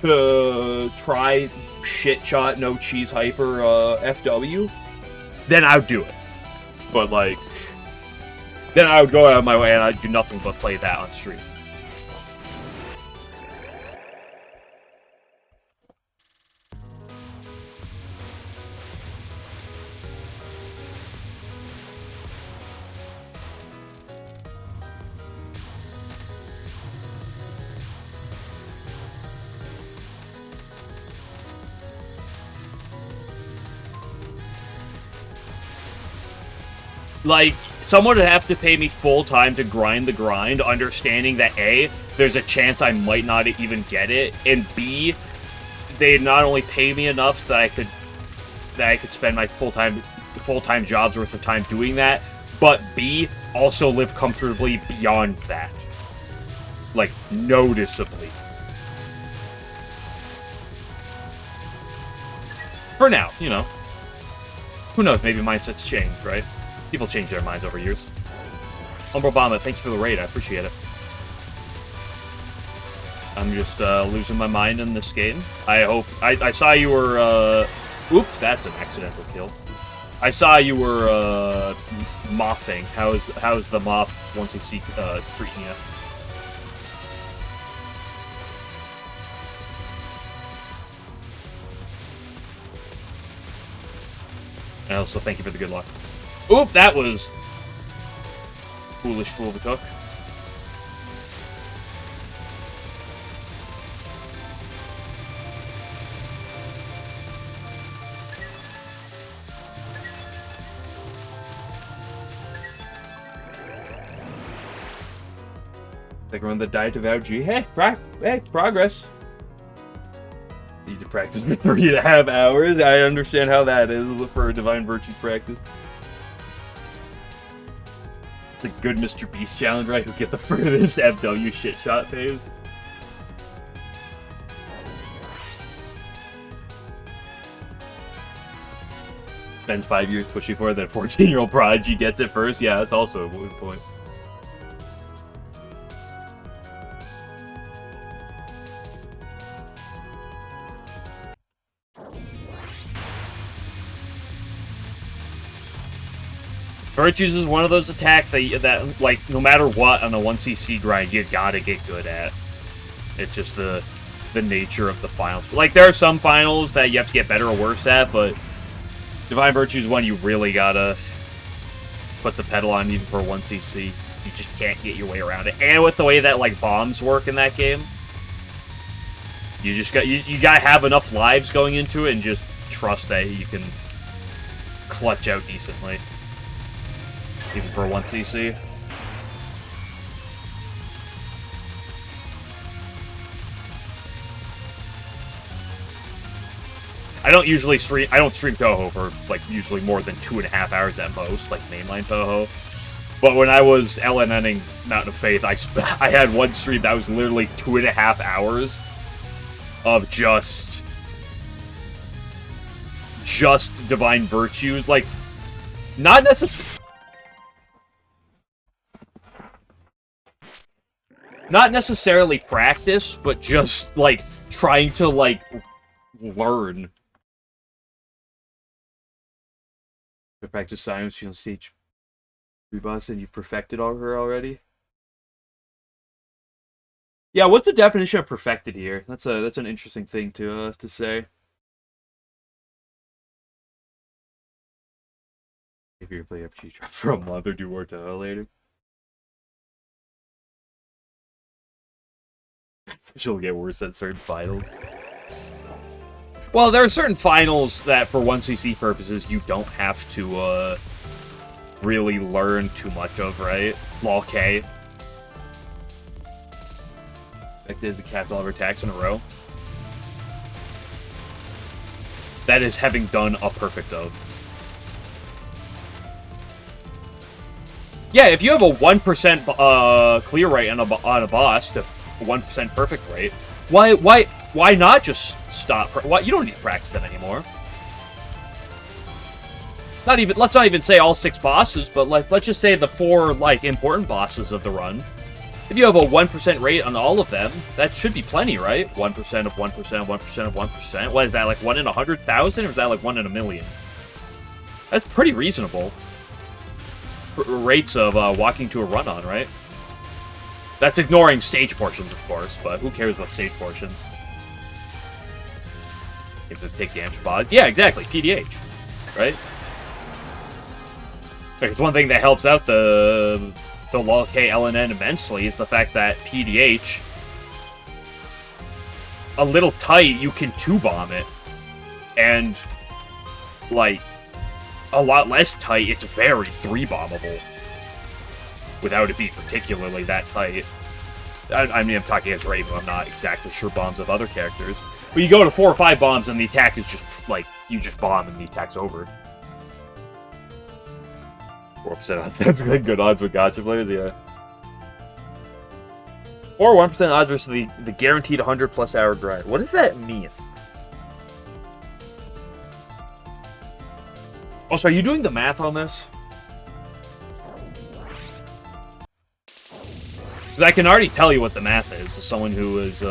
to try shit shot no cheese hyper FW, then I would do it. But like, then I would go out of my way and I'd do nothing but play that on stream. Like, someone would have to pay me full-time to grind the grind, understanding that A, there's a chance I might not even get it, and B, they'd not only pay me enough that I could spend my full-time job's worth of time doing that, but B, also live comfortably beyond that. Like, noticeably. For now, you know. Who knows, maybe mindsets change, right? People change their minds over years. Umbral Bomba, thank you for the raid. I appreciate it. I'm just losing my mind in this game. I hope... I saw you were... Oops, that's an accidental kill. I saw you were mothing. How's the moth 160 treating you? And also, thank you for the good luck. Oop, that was foolish fool of a cook. Like we're on the diet of LG. Hey, progress. Need to practice for 3.5 hours. I understand how that is for a Divine Virtues practice. The good Mr. Beast challenge, right? Who get the furthest FW shit shot phase. Spends 5 years pushing for it, then 14-year-old prodigy gets it first. Yeah, that's also a good point. Virtues is one of those attacks that like, no matter what on a 1cc grind, you gotta get good at. It's just the nature of the finals. Like, there are some finals that you have to get better or worse at, but Divine Virtues is one you really gotta put the pedal on even for 1cc. You just can't get your way around it. And with the way that, like, bombs work in that game, you just you gotta have enough lives going into it and just trust that you can clutch out decently. Even for 1cc. I don't stream Touhou for, like, usually more than 2.5 hours at most, like mainline Touhou. But when I was LNNing Mountain of Faith, I had one stream that was literally 2.5 hours of just Divine Virtues. Like, not necessarily practice, but just, like, trying to, like, learn. To practice science, you'll stage 3 boss and you've perfected her already. Yeah, what's the definition of perfected here? That's an interesting thing to say. If you play FG drop for a month or do more Touhou later. She'll get worse at certain finals. Well, there are certain finals that, for 1cc purposes, you don't have to, really learn too much of, right? Lol K. That is a capped all of her attacks in a row. That is having done a perfect of. Yeah, if you have a 1% clear rate on a boss to 1% perfect rate, why not just stop? Why you don't need to practice them anymore. Let's not even say all 6 bosses, but let's just say the 4 important bosses of the run. If you have a 1% rate on all of them, that should be plenty, right? 1% of 1% of 1% of 1%. What is that, like 1 in 100,000, or is that like 1 in a million? That's pretty reasonable. Rates of walking to a run on, right? That's ignoring stage portions, of course, but who cares about stage portions? If they take damage bod. Yeah, exactly, PDH, right? It's one thing that helps out the LOL-K LNN immensely is the fact that PDH, a little tight, you can 2-bomb it. And, like, a lot less tight, it's very 3-bombable. Without it being particularly that tight. I mean, I'm talking as Raven, I'm not exactly sure bombs of other characters. But you go to 4 or 5 bombs and the attack is just, like, you just bomb and the attack's over. 4% odds. That's good odds with gacha players, yeah. Or 1% odds versus the guaranteed 100+ hour grind. What does that mean? Also, are you doing the math on this? Because I can already tell you what the math is, as someone who is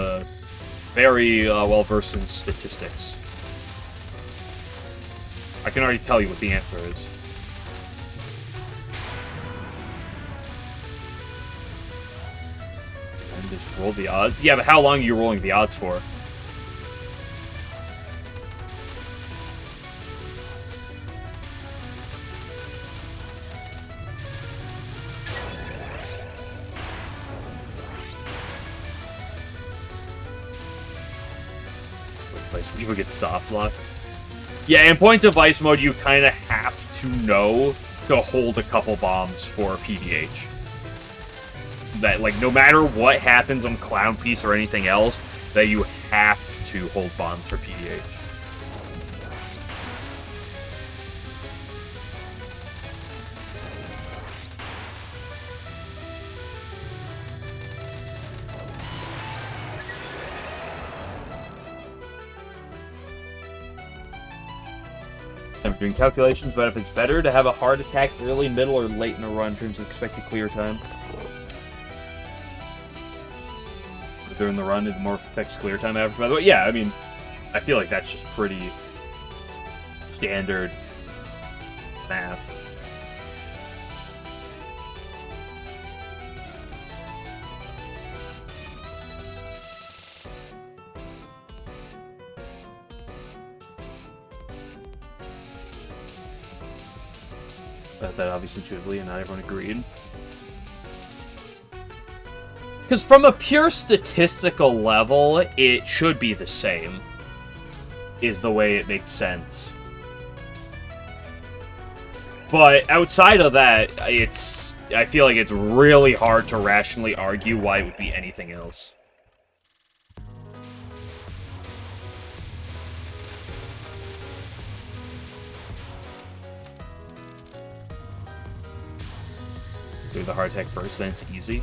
very well-versed in statistics. I can already tell you what the answer is. And just roll the odds? Yeah, but how long are you rolling the odds for? People get soft lock. Yeah, in point device mode, you kind of have to know to hold a couple bombs for PDH. That, like, no matter what happens on Clown Piece or anything else, that you have to hold bombs for PDH. I'm doing calculations, but if it's better to have a hard attack early, middle, or late in a run in terms of expected clear time. During the run, it more affects clear time average, by the way. Yeah, I mean, I feel like that's just pretty standard math. That obviously intuitively, and not everyone agreed. Because from a pure statistical level, it should be the same, is the way it makes sense. But outside of that, I feel like it's really hard to rationally argue why it would be anything else. Do the hard attack first, then it's easy.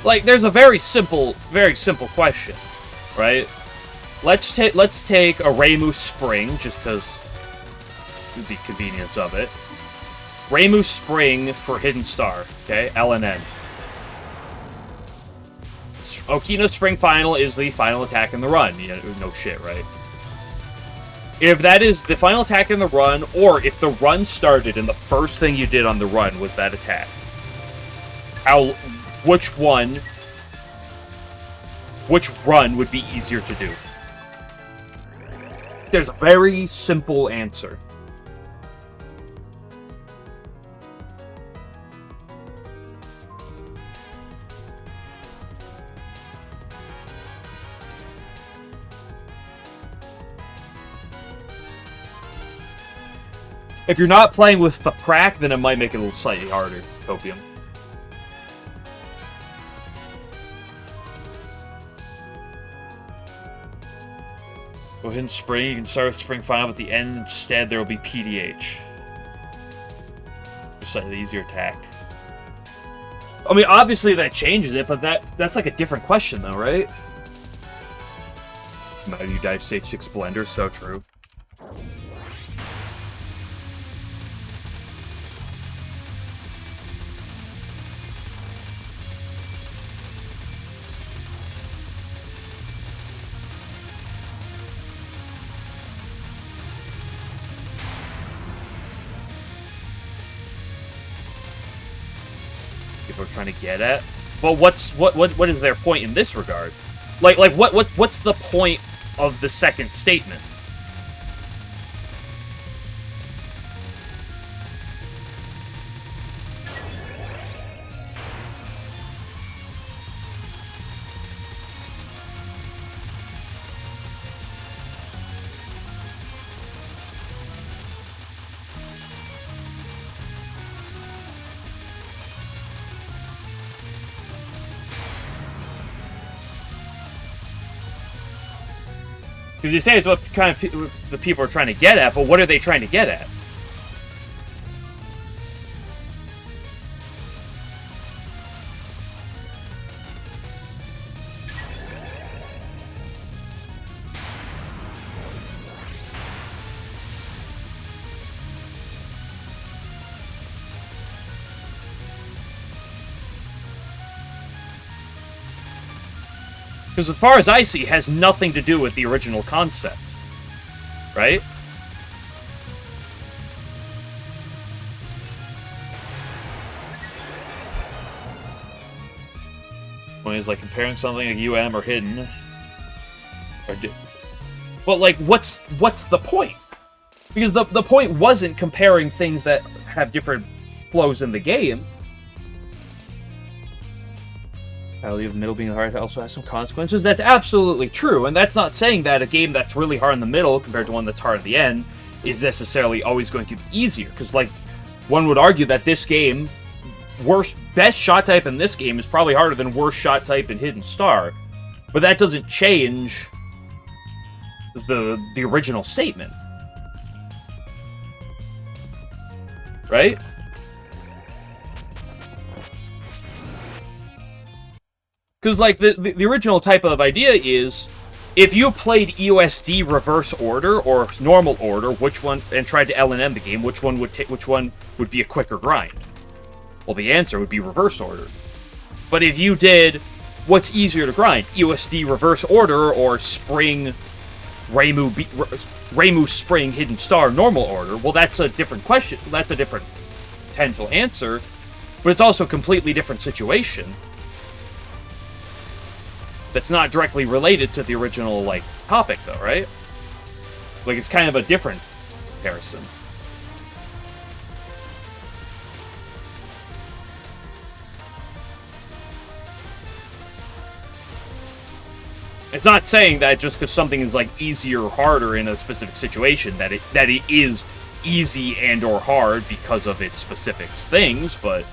Like, there's a very simple question, right? Let's take a Reimu Spring, just because the convenience of it. Reimu Spring for Hidden Star, okay? LNN. Okino Spring Final is the final attack in the run. You know, no shit, right? If that is the final attack in the run, or if the run started and the first thing you did on the run was that attack. Which run would be easier to do? There's a very simple answer. If you're not playing with the crack, then it might make it a little slightly harder, Copium. Go ahead and spring. You can start with spring final, but at the end instead there will be PDH. Slightly easier attack. I mean, obviously that changes it, but that's like a different question, though, right? Mighty Dive Stage 6 Blender, so true. People are trying to get at. But what is their point in this regard? Like what's the point of the second statement? Because you say it's what kind of the people are trying to get at, but what are they trying to get at? Because as far as I see, it has nothing to do with the original concept. Right? When it's like comparing something like UM or hidden. But like, what's the point? Because the point wasn't comparing things that have different flows in the game. Value of middle being hard also has some consequences. That's absolutely true, and that's not saying that a game that's really hard in the middle compared to one that's hard at the end is necessarily always going to be easier. Because, like, one would argue that this game, best shot type in this game is probably harder than worst shot type in Hidden Star. But that doesn't change the original statement. Right? Because, like, the original type of idea is, if you played EOSD reverse order or normal order, which one, and tried to LNN the game, which one would be a quicker grind? Well, the answer would be reverse order. But if you did, what's easier to grind? EOSD reverse order or Spring Reimu Spring Hidden Star normal order? Well, that's a different question. That's a different potential answer, but it's also a completely different situation. That's not directly related to the original, like, topic, though, right? Like, it's kind of a different comparison. It's not saying that just because something is, like, easier or harder in a specific situation, that it is easy and or hard because of its specific things, but...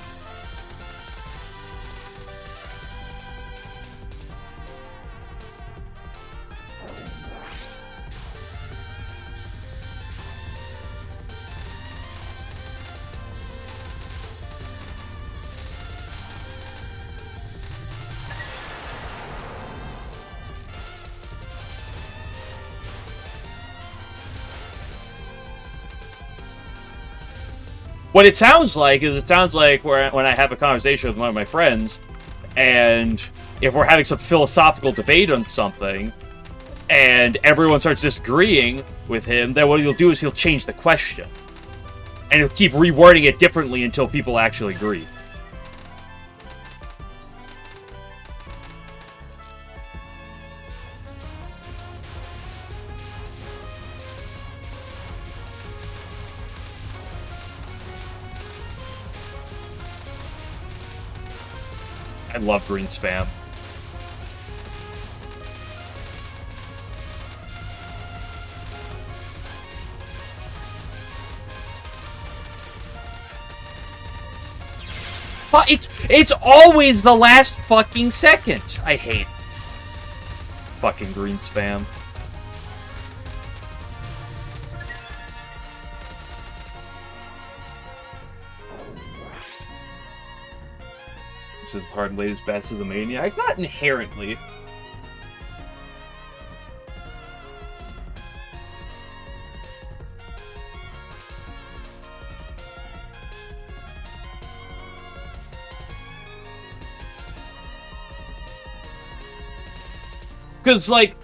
What it sounds like is, when I have a conversation with one of my friends, and if we're having some philosophical debate on something, and everyone starts disagreeing with him, then what he'll do is he'll change the question. And he'll keep rewording it differently until people actually agree. I love green spam. But it's always the last fucking second. I hate fucking green spam. This is hard latest best as a maniac. Not inherently. Because, like,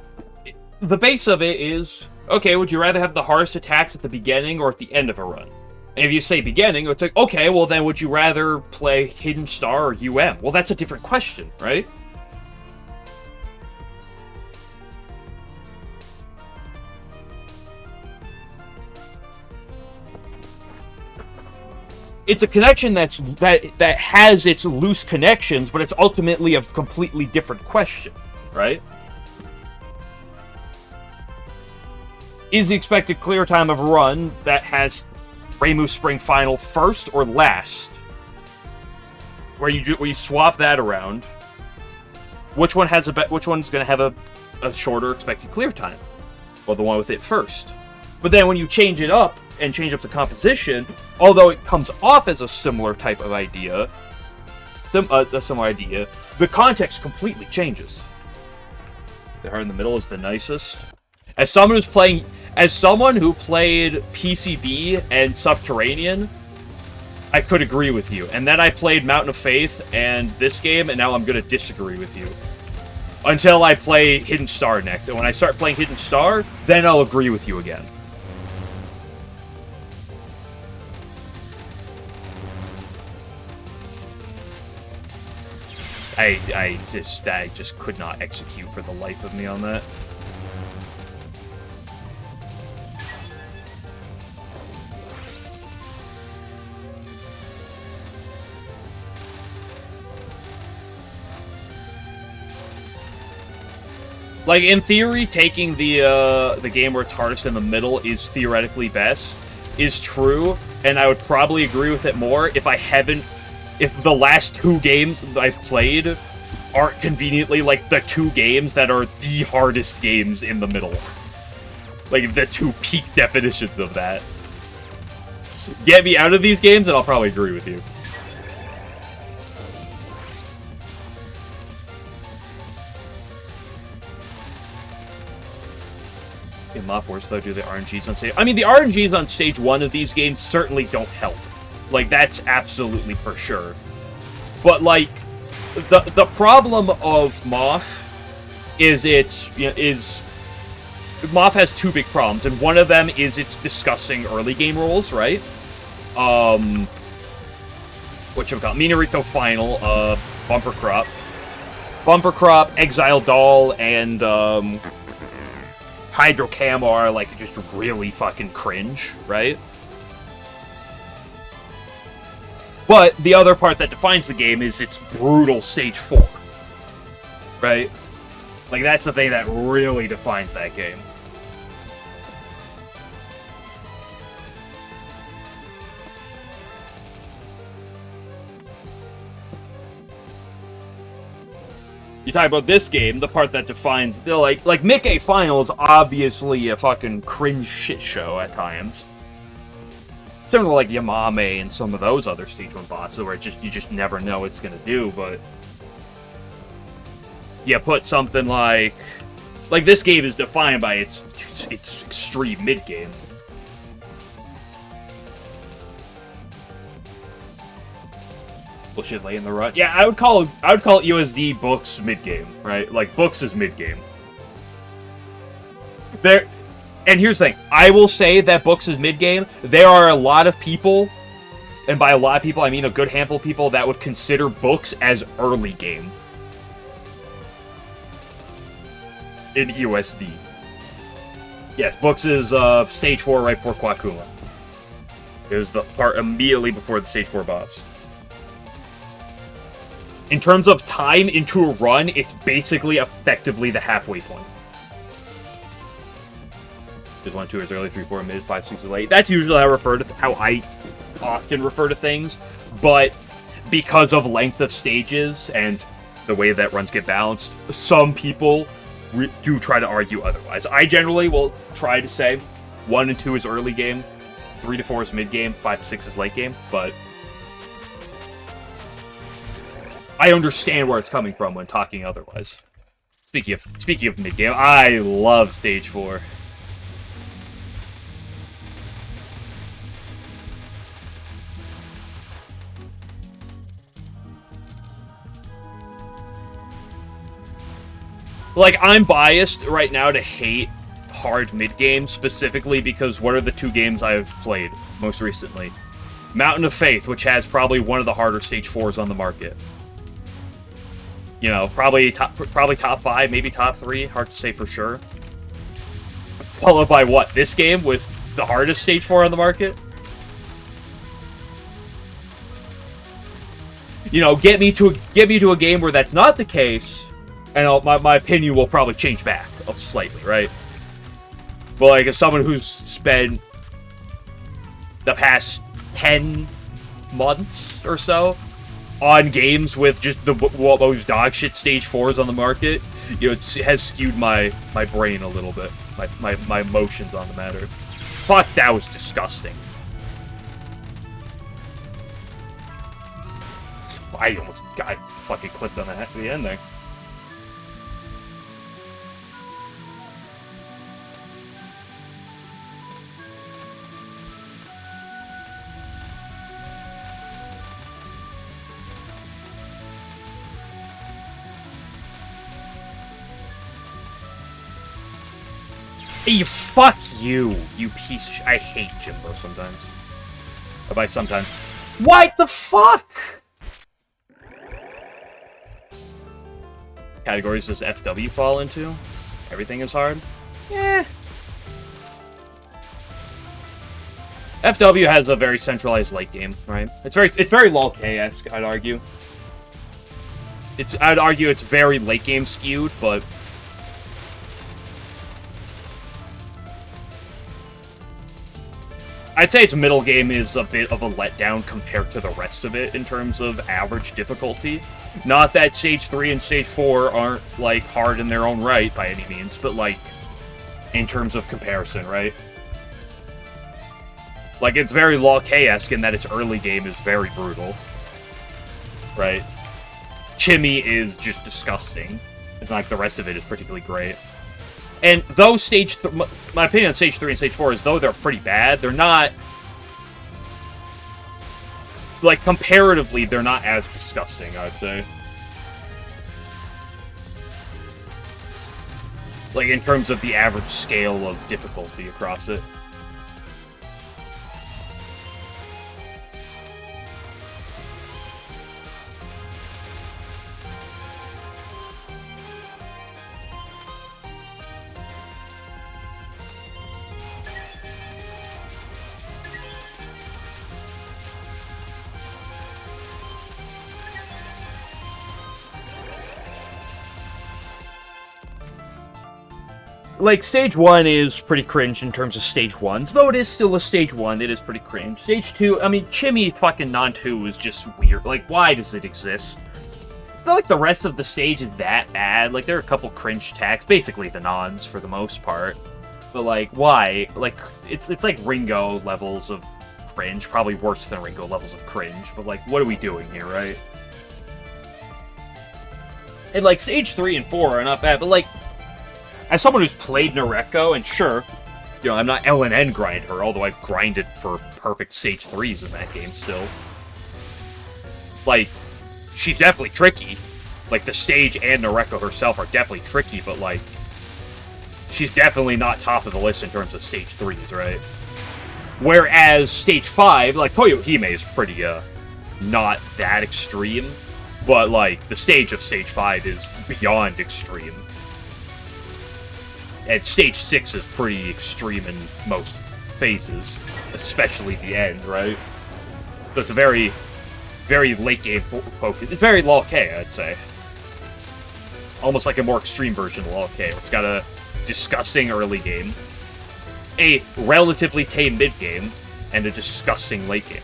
the base of it is, okay, would you rather have the hardest attacks at the beginning or at the end of a run? And if you say beginning, it's like, okay, well then would you rather play Hidden Star or UM? Well, that's a different question, right? It's a connection that has its loose connections, but it's ultimately a completely different question, right? Is the expected clear time of a run that has Reimu Spring Final first or last? Where you swap that around. Which one's going to have a shorter expected clear time? Well, the one with it first. But then when you change it up and change up the composition, although it comes off as a similar type of idea, a similar idea, the context completely changes. The heart in the middle is the nicest. As someone who played PCB and Subterranean, I could agree with you. And then I played Mountain of Faith and this game, and now I'm going to disagree with you. Until I play Hidden Star next. And when I start playing Hidden Star, then I'll agree with you again. I just could not execute for the life of me on that. Like, in theory, taking the game where it's hardest in the middle is theoretically best, is true, and I would probably agree with it more if the last two games I've played aren't conveniently, like, the two games that are the hardest games in the middle. Like, the two peak definitions of that. Get me out of these games, and I'll probably agree with you. In Mop Wars, though, do the RNGs on stage? I mean, the RNGs on stage 1 of these games certainly don't help. Like, that's absolutely for sure. But, like, the problem of Moth is Moth has two big problems, and one of them is its disgusting early game rolls, right? Whatchamacallit? Minarito Final, Bumper Crop, Exile Doll, and, Hydro Cam are, like, just really fucking cringe, right? But the other part that defines the game is its brutal Stage 4, right? Like, that's the thing that really defines that game. You talk about this game, the part that defines, like Mickey Final is obviously a fucking cringe shit show at times. Similar to like Yamame and some of those other Stage 1 bosses where you just never know what it's gonna do, but you put something like this game is defined by its extreme mid game. Bullshit lay in the run. Yeah, I would call USD Books mid game, right? Like Books is mid game. There, and here's the thing. I will say that Books is mid-game. There are a lot of people, and by a lot of people, I mean a good handful of people, that would consider Books as early game in USD. Yes, Books is Stage 4 right before Quakuma. It was the part immediately before the Stage 4 boss. In terms of time into a run, it's basically effectively the halfway point. Just 1, 2 is early, 3, 4 mid, 5, 6 is late. That's usually how I often refer to things, but because of length of stages and the way that runs get balanced, some people do try to argue otherwise. I generally will try to say 1 and 2 is early game, 3 to 4 is mid game, 5 to 6 is late game, but I understand where it's coming from when talking otherwise. Speaking of mid game, I love Stage 4. Like, I'm biased right now to hate hard mid-game, specifically because what are the 2 games I've played most recently? Mountain of Faith, which has probably one of the harder Stage 4s on the market. You know, probably top 5, maybe top 3, hard to say for sure. Followed by what? This game with the hardest Stage 4 on the market? You know, get me to a game where that's not the case, and my opinion will probably change back slightly, right? But, like, as someone who's spent the past 10 months or so on games with just the most dogshit Stage 4s on the market, you know, it has skewed my brain a little bit. My emotions on the matter. Fuck, that was disgusting. I almost got fucking clipped on the end there. Hey, fuck you, you piece of shit. I hate Jimbo sometimes. Or by sometimes. What the fuck? Categories does FW fall into? Everything is hard? Eh. FW has a very centralized late game, right? It's very LoL-K-esque, I'd argue. I'd argue it's very late game skewed, but I'd say its middle game is a bit of a letdown compared to the rest of it in terms of average difficulty. Not that Stage 3 and Stage 4 aren't, like, hard in their own right by any means, but, like, in terms of comparison, right? Like, it's very LoL-K-esque in that its early game is very brutal, right? Chimmy is just disgusting. It's not like the rest of it is particularly great. And though my opinion on Stage 3 and Stage 4 is though they're pretty bad, they're not, like, comparatively, they're not as disgusting, I would say. Like, in terms of the average scale of difficulty across it. Like, Stage 1 is pretty cringe in terms of Stage 1s. Though it is still a Stage 1, it is pretty cringe. Stage 2, I mean, Chimmy fucking Non-2 is just weird. Like, why does it exist? I feel like the rest of the stage is that bad. Like, there are a couple cringe attacks. Basically the Nons, for the most part. But, like, why? Like, it's like Ringo levels of cringe. Probably worse than Ringo levels of cringe. But, like, what are we doing here, right? And, like, Stage 3 and 4 are not bad, but, like, as someone who's played Noreko, and sure, you know, I'm not LNN grinder, although I've grinded for perfect Stage 3s in that game still. Like, she's definitely tricky. Like, the stage and Noreko herself are definitely tricky, but, like, she's definitely not top of the list in terms of stage 3s, right? Whereas stage 5, like, Toyohime is pretty, not that extreme. But, like, the stage of stage 5 is beyond extreme. And stage 6 is pretty extreme in most phases. Especially the end, right? So it's a very, very late game focus. It's very Law K, I'd say. Almost like a more extreme version of Law K. It's got a disgusting early game, a relatively tame mid game, and a disgusting late game.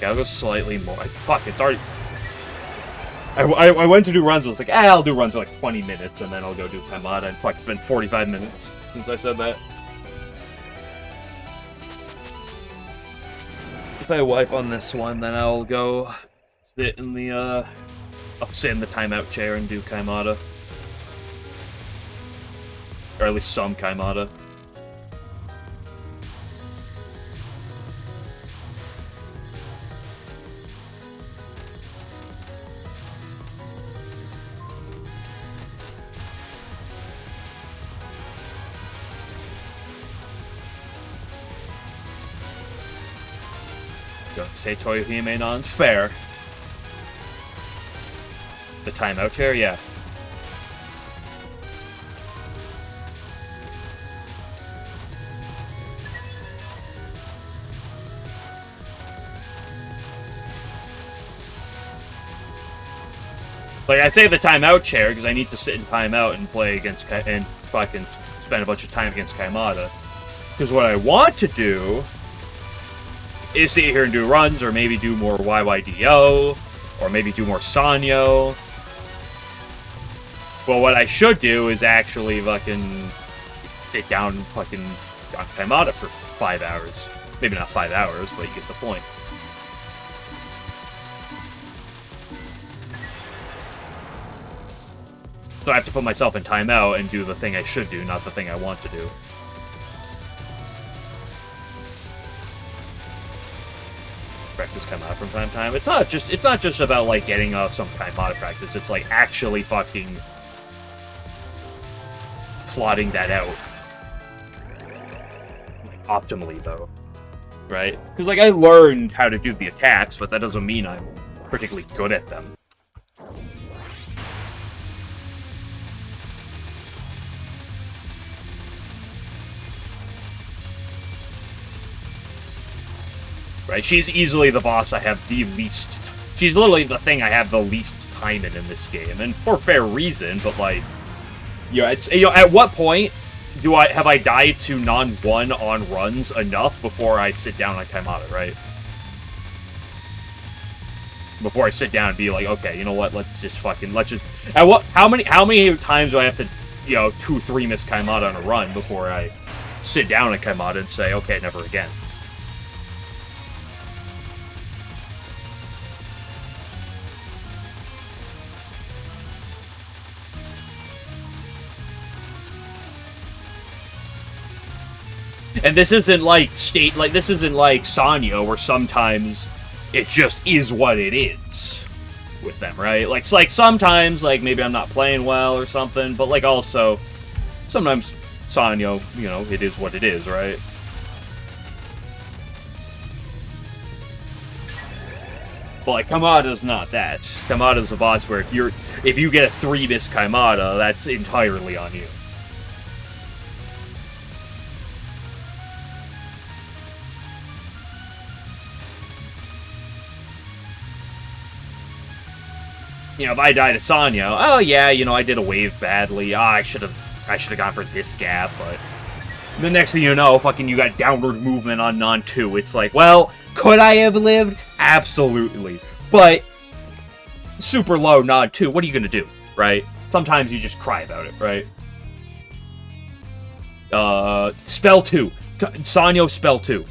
I'll go slightly more. Fuck, it's already... I went to do runs, I was like, I'll do runs for like 20 minutes, and then I'll go do Kaimada, and fuck, it's been 45 minutes since I said that. If I wipe on this one, then I'll go sit in the, I'll sit in the timeout chair and do Kaimada. Or at least some Kaimada. Say Toyohime non's fair. The timeout chair, yeah. Like, I say the timeout chair because I need to sit in timeout and play against and fucking spend a bunch of time against Kaimada. Because what I want to do is sit here and do runs, or maybe do more YYDO, or maybe do more Sanyo. Well, what I should do is actually fucking sit down and fucking on Kaimada for 5 hours. Maybe not 5 hours, but you get the point. So I have to put myself in timeout and do the thing I should do, not the thing I want to do. Practice Kaimada from time to time. It's not just about like getting some Kaimada practice. It's like actually fucking plotting that out optimally, though, right? Because like I learned how to do the attacks, but that doesn't mean I'm particularly good at them. Right, she's easily the boss I have the least... She's literally the thing I have the least time in this game, and for fair reason, but like... it's, at what point have I died to non-1 on runs enough before I sit down on Kaimada, right? Before I sit down and be like, okay, you know what, let's just... How many times do I have to, 2-3 miss Kaimada on a run before I sit down on Kaimada and say, okay, never again? And this isn't like this isn't like Sanyo, where sometimes it just is what it is with them, right? Like, sometimes, like, maybe I'm not playing well or something, but like also, sometimes Sanyo, it is what it is, right? But like, Kaimada's not that. Kaimada's a boss where if you get a 3-miss Kaimada, that's entirely on you. If I die to Sanyo, oh yeah, I did a wave badly. I should have gone for this gap, but the next thing you know, fucking you got downward movement on non-2. It's like, well, could I have lived? Absolutely. But super low non-2, what are you gonna do, right? Sometimes you just cry about it, right? Spell 2. Sanyo spell 2.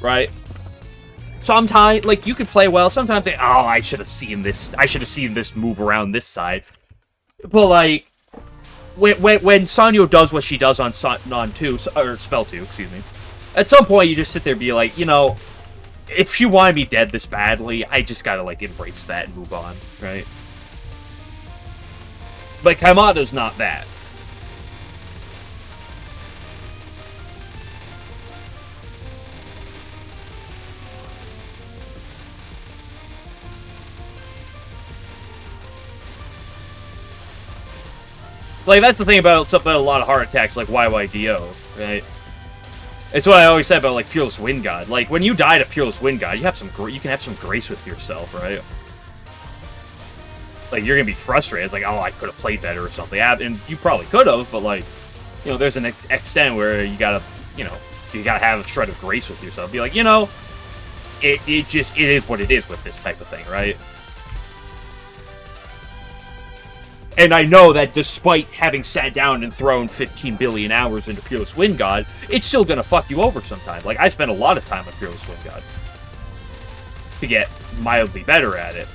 Right? sometimes, like, you could play well. Sometimes, oh, I should have seen this. I should have seen this move around this side. But, like, when Sanyo does what she does on 2, or Spell 2, excuse me, at some point you just sit there and be like, you know, if she wanted me dead this badly, I just gotta, like, embrace that and move on, right? But Kaimada's not that. Like, that's the thing about something a lot of heart attacks like YYDO, right? It's what I always said about, like, Peerless Wind God. Like, when you die to Peerless Wind God, you can have some grace with yourself, right? Like, you're gonna be frustrated. It's like, oh, I could have played better or something. And you probably could have, but, like, you know, there's an extent where you gotta, you know, you gotta have a shred of grace with yourself. Be like, you know, it is what it is with this type of thing, right? And I know that despite having sat down and thrown 15 billion hours into Peerless Wind God, it's still gonna fuck you over sometimes. Like, I spent a lot of time on Peerless Wind God to get mildly better at it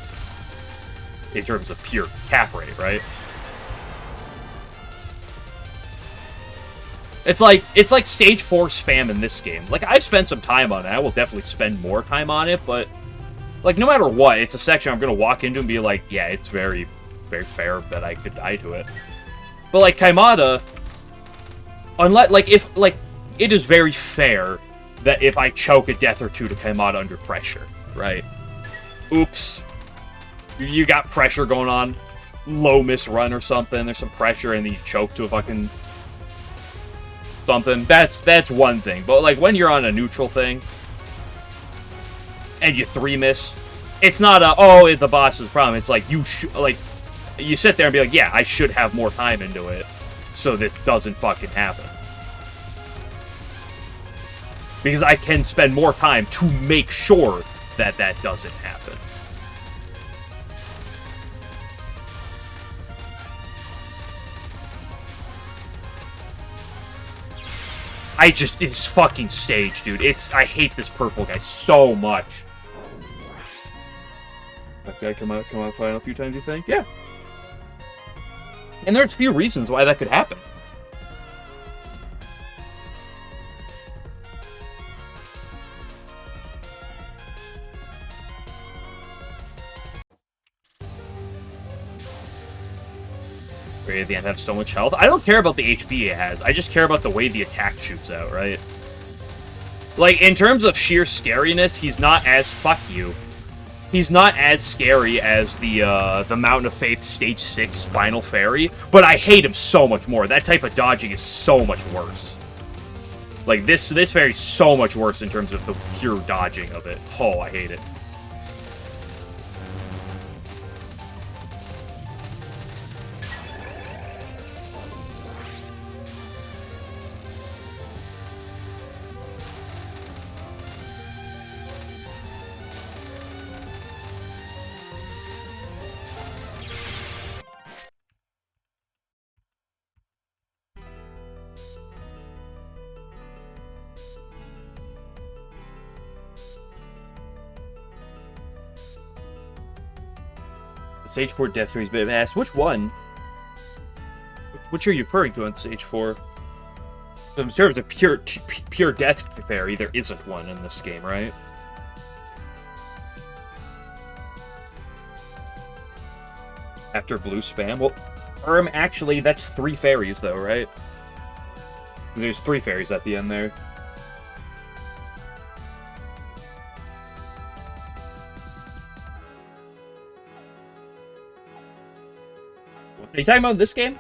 in terms of pure cap rate, right? It's like stage 4 spam in this game. Like, I've spent some time on it. I will definitely spend more time on it, but, like, no matter what, it's a section I'm gonna walk into and be like, yeah, it's very fair that I could die to it. But, like, Kaimada, unless, like, if, like, it is very fair that if I choke a death or two to Kaimada under pressure, right? Oops. You got pressure going on, low miss run or something, there's some pressure, and then you choke to a fucking something. That's one thing. But, like, when you're on a neutral thing, and you 3-miss, it's not a, oh, it's the boss's problem. It's like, you sit there and be like, yeah, I should have more time into it, so this doesn't fucking happen. Because I can spend more time to make sure that that doesn't happen. It's fucking stage, dude. I hate this purple guy so much. That guy come out final a few times, you think? Yeah. And there's a few reasons why that could happen. Very at the end have so much health. I don't care about the HP it has. I just care about the way the attack shoots out, right? Like, in terms of sheer scariness, he's not as... Fuck you. He's not as scary as the Mountain of Faith Stage 6 Final Fairy, but I hate him so much more. That type of dodging is so much worse. Like, this fairy's so much worse in terms of the pure dodging of it. Oh, I hate it. Stage 4 Death Fairy's a bit of an ass. Which one? Which are you referring to on Stage 4? So in terms of pure Death Fairy, there isn't one in this game, right? After blue spam? Well, actually, that's 3 fairies, though, right? There's 3 fairies at the end there. Are you talking about this game?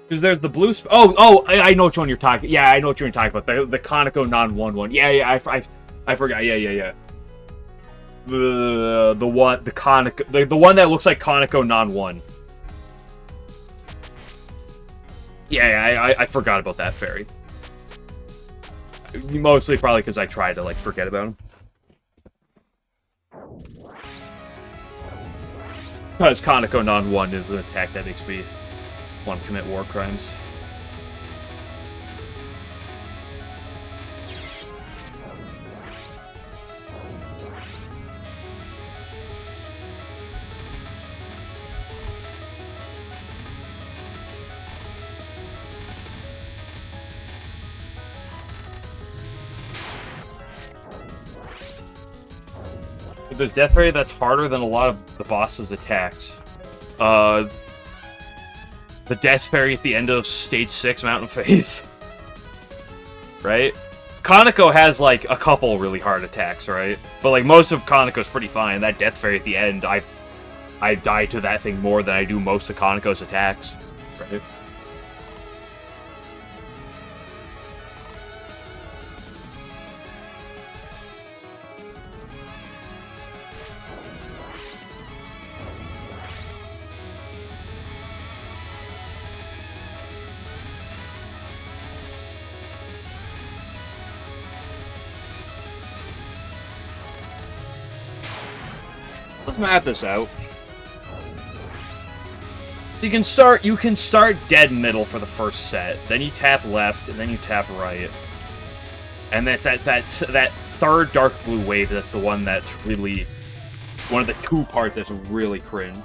Because there's the blue... I know which one you're talking... Yeah, I know what you're talking about. The Conoco non-1 one. Yeah, I forgot. Yeah. The one that looks like Conoco non-1. Yeah, I forgot about that fairy. Mostly probably because I tried to, like, forget about him. Because Conoco non-1 is an attack that makes me want to commit war crimes. There's Death Fairy that's harder than a lot of the boss's attacks. The Death Fairy at the end of Stage 6 Mountain Phase. Right? Kaneko has, like, a couple really hard attacks, right? But, like, most of Kaneko's pretty fine. That Death Fairy at the end, I die to that thing more than I do most of Kaneko's attacks. Right? Let's map this out. You can start dead middle for the first set, then you tap left, and then you tap right. And that's that third dark blue wave, that's the one that's really one of the two parts that's really cringe.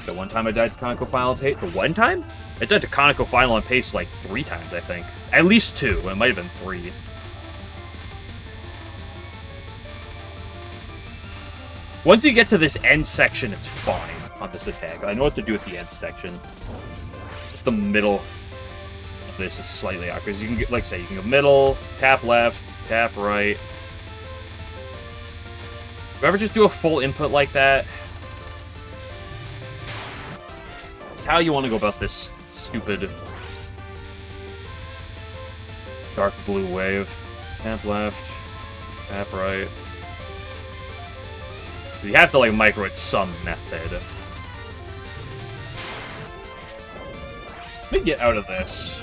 The one time I died to Kaneko Final on Pace, the one time? I died to Kaneko Final on Pace like 3 times, I think. At least 2, it might have been 3. Once you get to this end section, it's fine on this attack. I know what to do at the end section. Just the middle of this is slightly awkward. You can get, like I say, you can go middle, tap left, tap right. Do you ever just do a full input like that? It's how you want to go about this stupid dark blue wave. Tap left, tap right. You have to, like, micro it some method. Let me get out of this.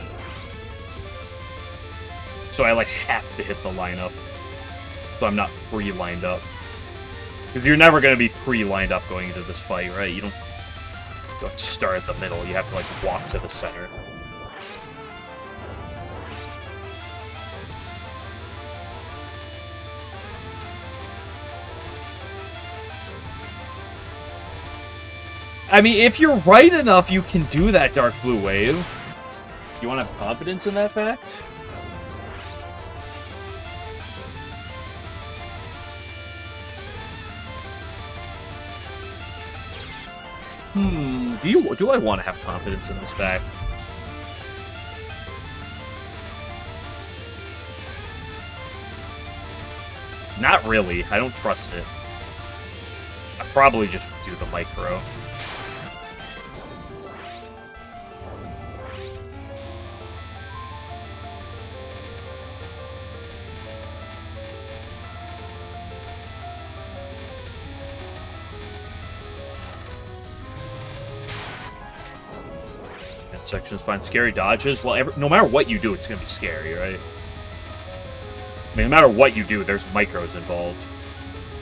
So I, like, have to hit the lineup. So I'm not pre-lined up. Because you're never going to be pre-lined up going into this fight, right? You don't start at the middle. You have to, like, walk to the center. I mean, if you're right enough, you can do that dark blue wave. You want to have confidence in that fact? Do I want to have confidence in this fact? Not really. I don't trust it. I probably just do the micro. Section is fine. Scary dodges. Well, no matter what you do, it's going to be scary, right? I mean, no matter what you do, there's micros involved.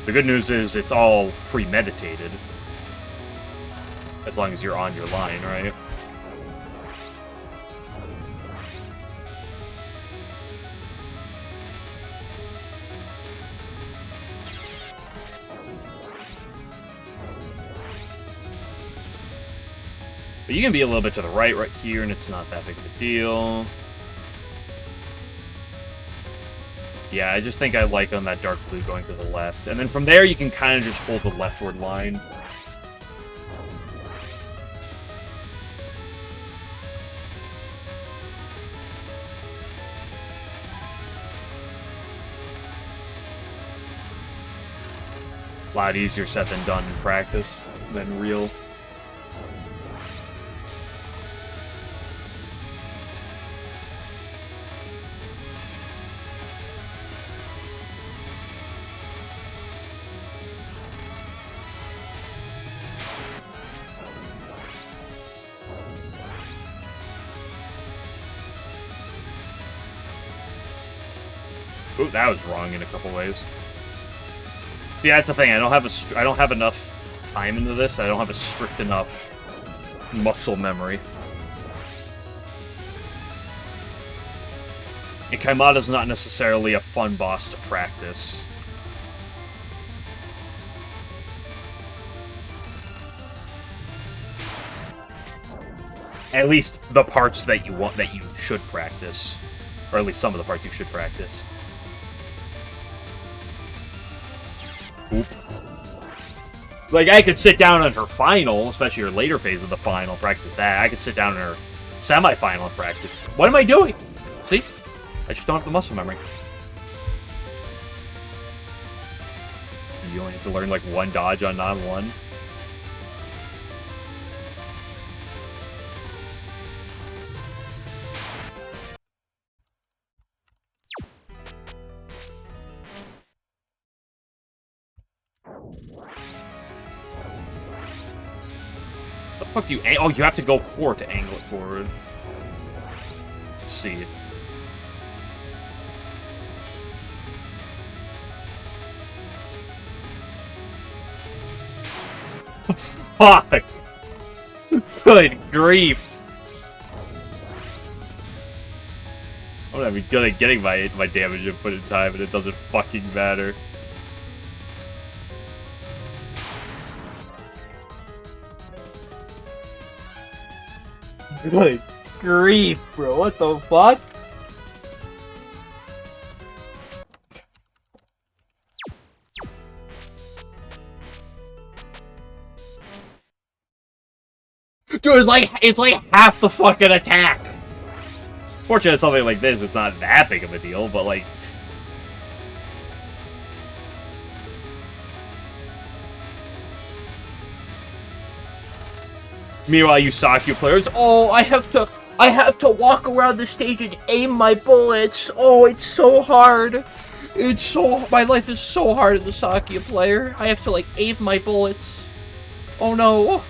The good news is it's all premeditated. As long as you're on your line, right? But you can be a little bit to the right here, and it's not that big of a deal. Yeah, I just think I like on that dark blue going to the left. And then from there, you can kind of just hold the leftward line. A lot easier said than done in practice than real. Ooh, that was wrong in a couple ways. See, that's the thing. I don't have enough time into this. I don't have a strict enough muscle memory. And Kaimata's not necessarily a fun boss to practice. At least the parts that you should practice. Or at least some of the parts you should practice. Oop. Like, I could sit down on her final, especially her later phase of the final, practice that. I could sit down in her semi-final and practice. What am I doing? See? I just don't have the muscle memory. You only have to learn, like, one dodge on non-1. The fuck do you... Oh, you have to go forward to angle it forward. Let's see. Fuck! Good grief! I'm gonna be good at getting my damage input in time, and it doesn't fucking matter. Good grief, bro. What the fuck? Dude, it's like half the fucking attack. Fortunately, something like this, it's not that big of a deal, but like... Meanwhile, you Sakyu players, oh, I have to walk around the stage and aim my bullets. Oh, it's so hard. My life is so hard as a Sakyu player. I have to, like, aim my bullets. Oh no.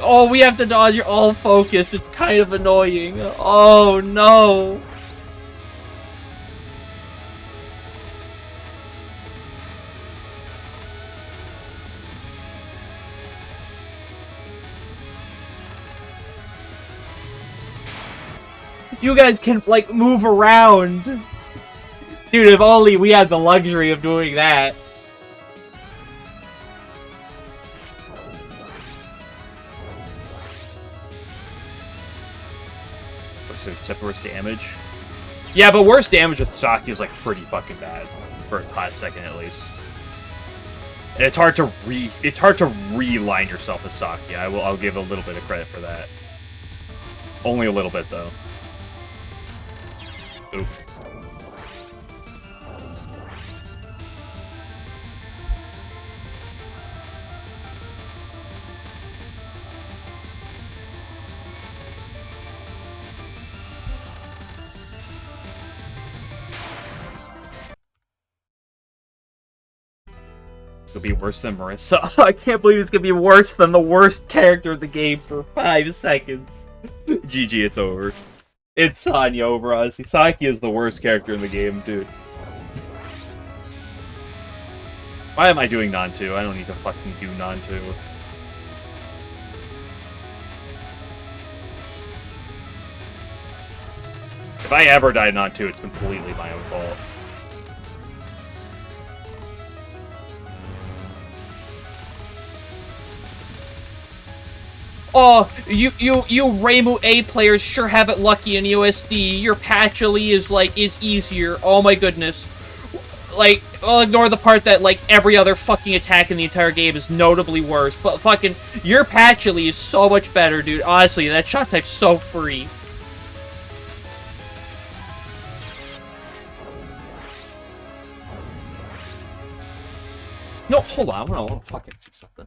Oh, we have to dodge your all focus. It's kind of annoying. Oh, no. You guys can, like, move around. Dude, if only we had the luxury of doing that. Except worse damage. Yeah, but worse damage with Sakyu is like pretty fucking bad for a hot second at least. And it's hard to reline yourself as Sakyu. I'll give a little bit of credit for that. Only a little bit though. Oop. It'll be worse than Marissa. I can't believe it's gonna be worse than the worst character in the game for 5 seconds. GG, it's over. It's Sonya over us. Sakyu is the worst character in the game, dude. Why am I doing non-2? I don't need to fucking do non-2. If I ever die non-2, it's completely my own fault. Oh, you Reimu A players sure have it lucky in USD. Your patchily is easier. Oh my goodness. Like, I'll ignore the part that, like, every other fucking attack in the entire game is notably worse. But fucking, your patchily is so much better, dude. Honestly, that shot type's so free. No, hold on. I want to fucking see something.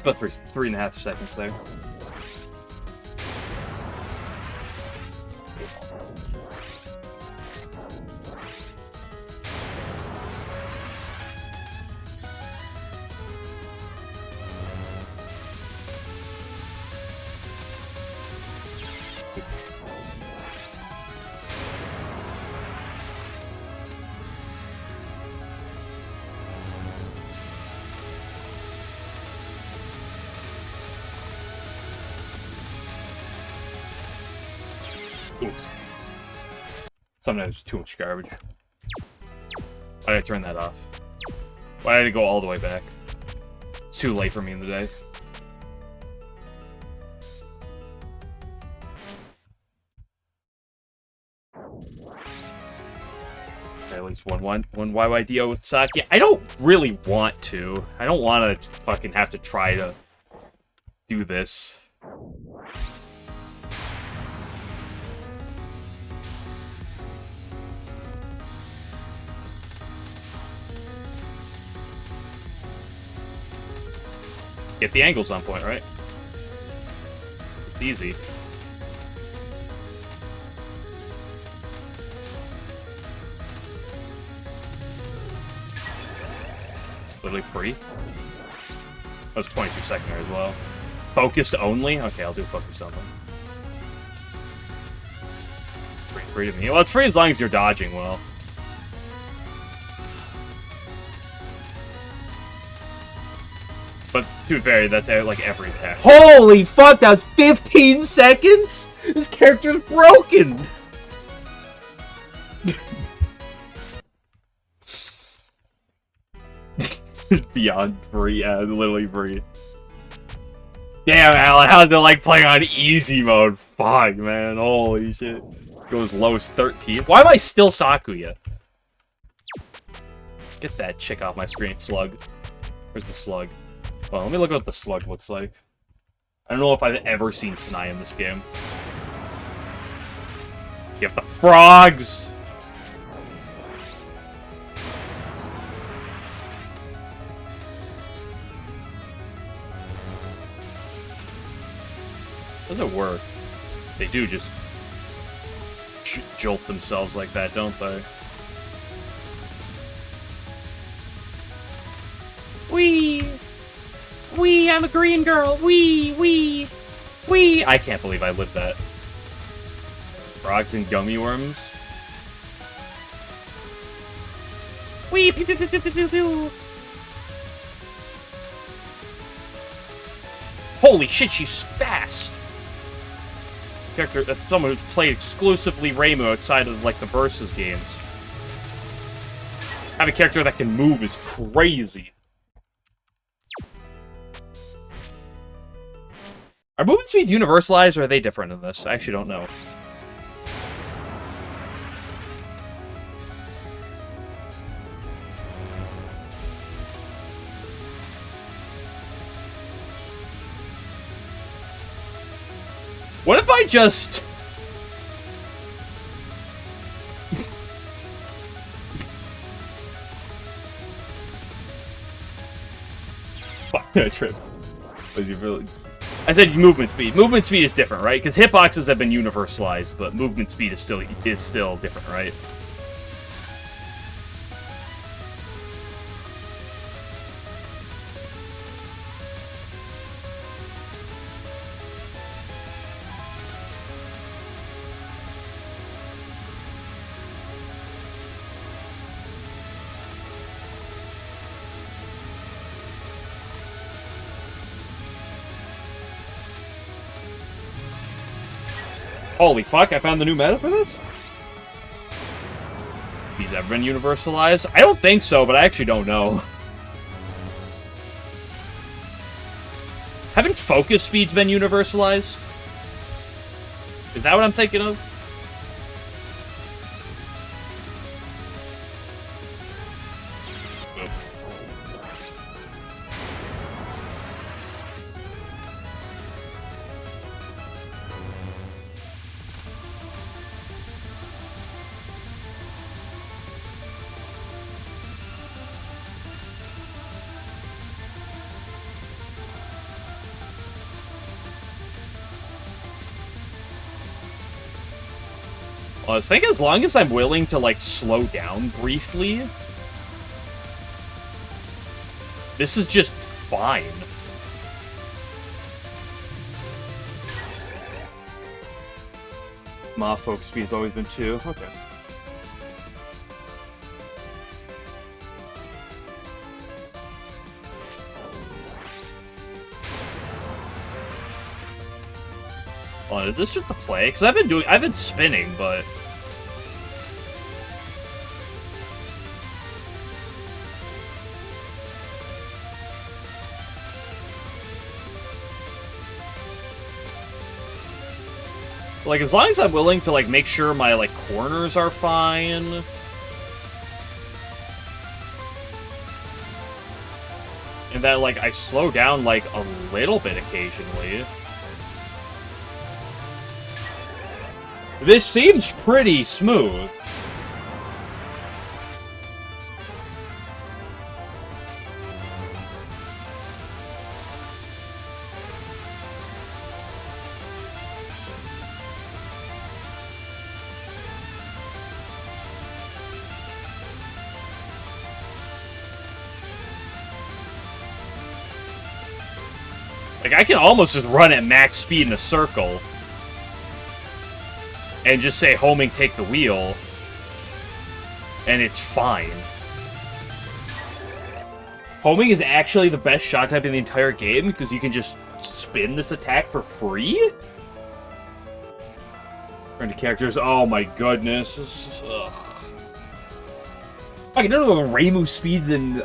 About 3.5 seconds there. Oops. Sometimes too much garbage. Why did I turn that off? Why did I go all the way back? It's too late for me in the day. Okay, at least one YYDO with Saki. I don't really want to. I don't want to fucking have to try to do this. Get the angles on point, right? It's easy. Literally free. That was 22 second there as well. Focused only? Okay, I'll do focused only. Free to me. Well, it's free as long as you're dodging well. But to be fair, that's like every attack. Holy fuck, that was 15 seconds? This character's broken! Beyond free, yeah, literally free. Damn, Alan, how's it like playing on easy mode? Fuck, man, holy shit. Goes low as 13. Why am I still Sakuya? Get that chick off my screen, slug. Where's the slug? Well, let me look at what the slug looks like. I don't know if I've ever seen Sinai in this game. Get the frogs! Does it work? They do just jolt themselves like that, don't they? Wee! Wee, I'm a green girl! Wee! Wee! Wee! I can't believe I lived that. Frogs and gummy worms? Wee! Pew, pew, pew, pew, pew, pew. Holy shit, she's fast! Character, that's someone who's played exclusively Reimu outside of, like, the Versus games. Have a character that can move is crazy. Are movement speeds universalized, or are they different in this? I actually don't know. What if I just... Fuck, I tripped. Was he really... I said movement speed. Movement speed is different, right? Because hitboxes have been universalized, but movement speed is still different, right? Holy fuck, I found the new meta for this? These ever been universalized? I don't think so, but I actually don't know. Haven't focus speeds been universalized? Is that what I'm thinking of? I was thinking as long as I'm willing to, like, slow down briefly, this is just fine. Ma focus speed's always been 2. Okay. Oh, is this just a play? Because I've been spinning, but... Like, as long as I'm willing to, like, make sure my, like, corners are fine... And that, like, I slow down, like, a little bit occasionally... This seems pretty smooth. Like, I can almost just run at max speed in a circle. And just say, homing, take the wheel. And it's fine. Homing is actually the best shot type in the entire game, because you can just spin this attack for free? Turn to characters, oh my goodness. Ugh. I don't know the Reimu speeds in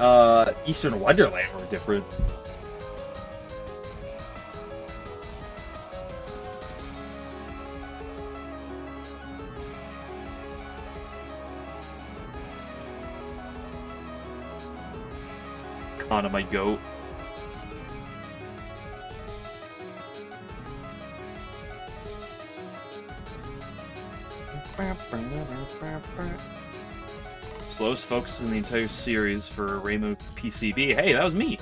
Eastern Wonderland were different. Onto my goat. Slowest focus in the entire series for Reimu PCB. Hey, that was me.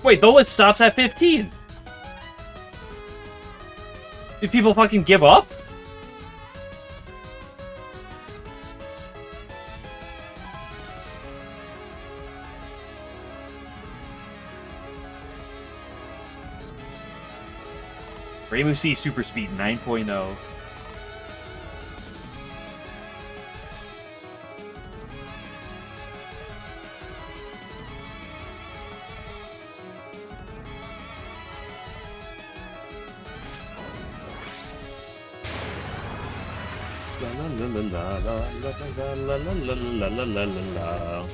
Wait, the list stops at 15. Did people fucking give up? Reimu C Super Speed 9.0. La la la la la la la la la la la la.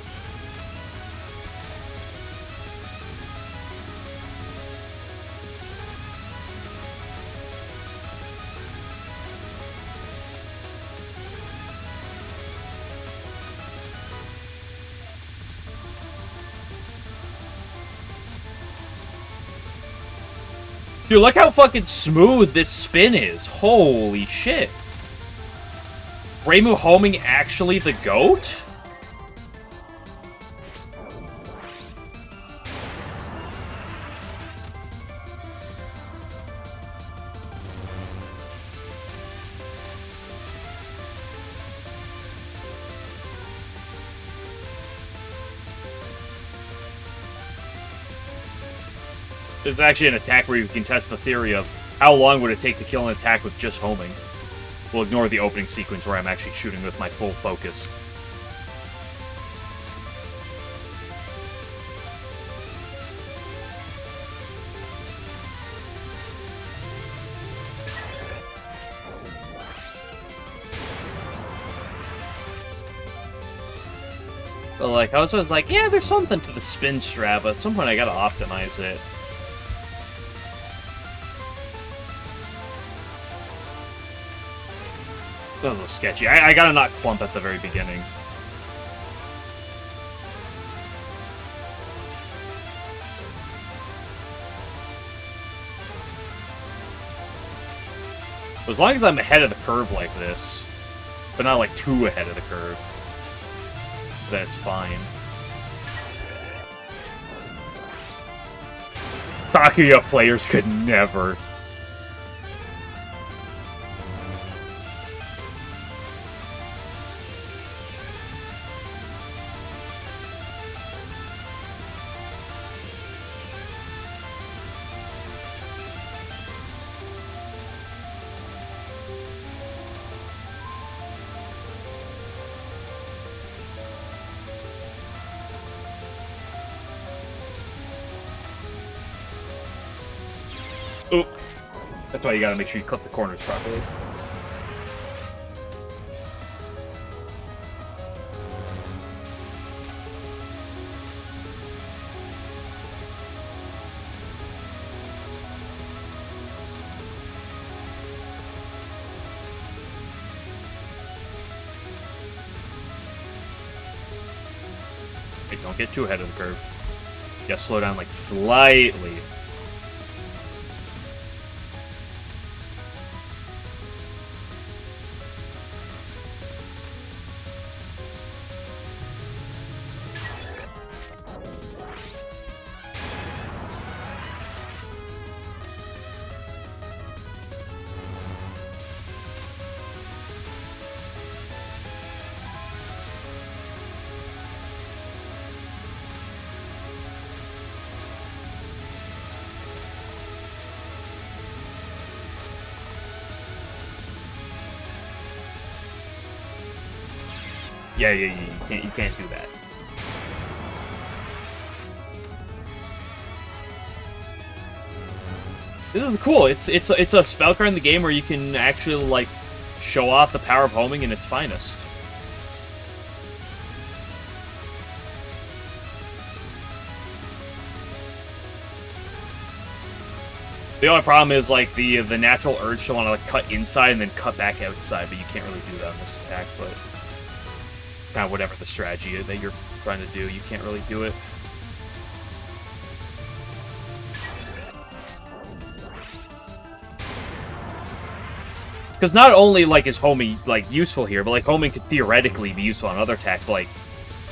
Dude, look how fucking smooth this spin is. Holy shit. Reimu homing actually the GOAT? There's actually an attack where you can test the theory of how long would it take to kill an attack with just homing. We'll ignore the opening sequence where I'm actually shooting with my full focus. But like, I was always like, yeah, there's something to the spin strat, but at some point I gotta optimize it. That was a little sketchy. I gotta not clump at the very beginning. But as long as I'm ahead of the curve like this, but not like too ahead of the curve, that's fine. Sakuya players could never. Ooh. That's why you gotta make sure you cut the corners properly. Hey, don't get too ahead of the curve. You gotta slow down like slightly. Yeah, you can't do that. This is cool. It's a spell card in the game where you can actually like show off the power of homing in its finest. The only problem is like the natural urge to want to like cut inside and then cut back outside, but you can't really do that in this attack. But kind of whatever the strategy that you're trying to do, you can't really do it. Because not only like is homing like useful here, but like homing could theoretically be useful on other attacks. But, like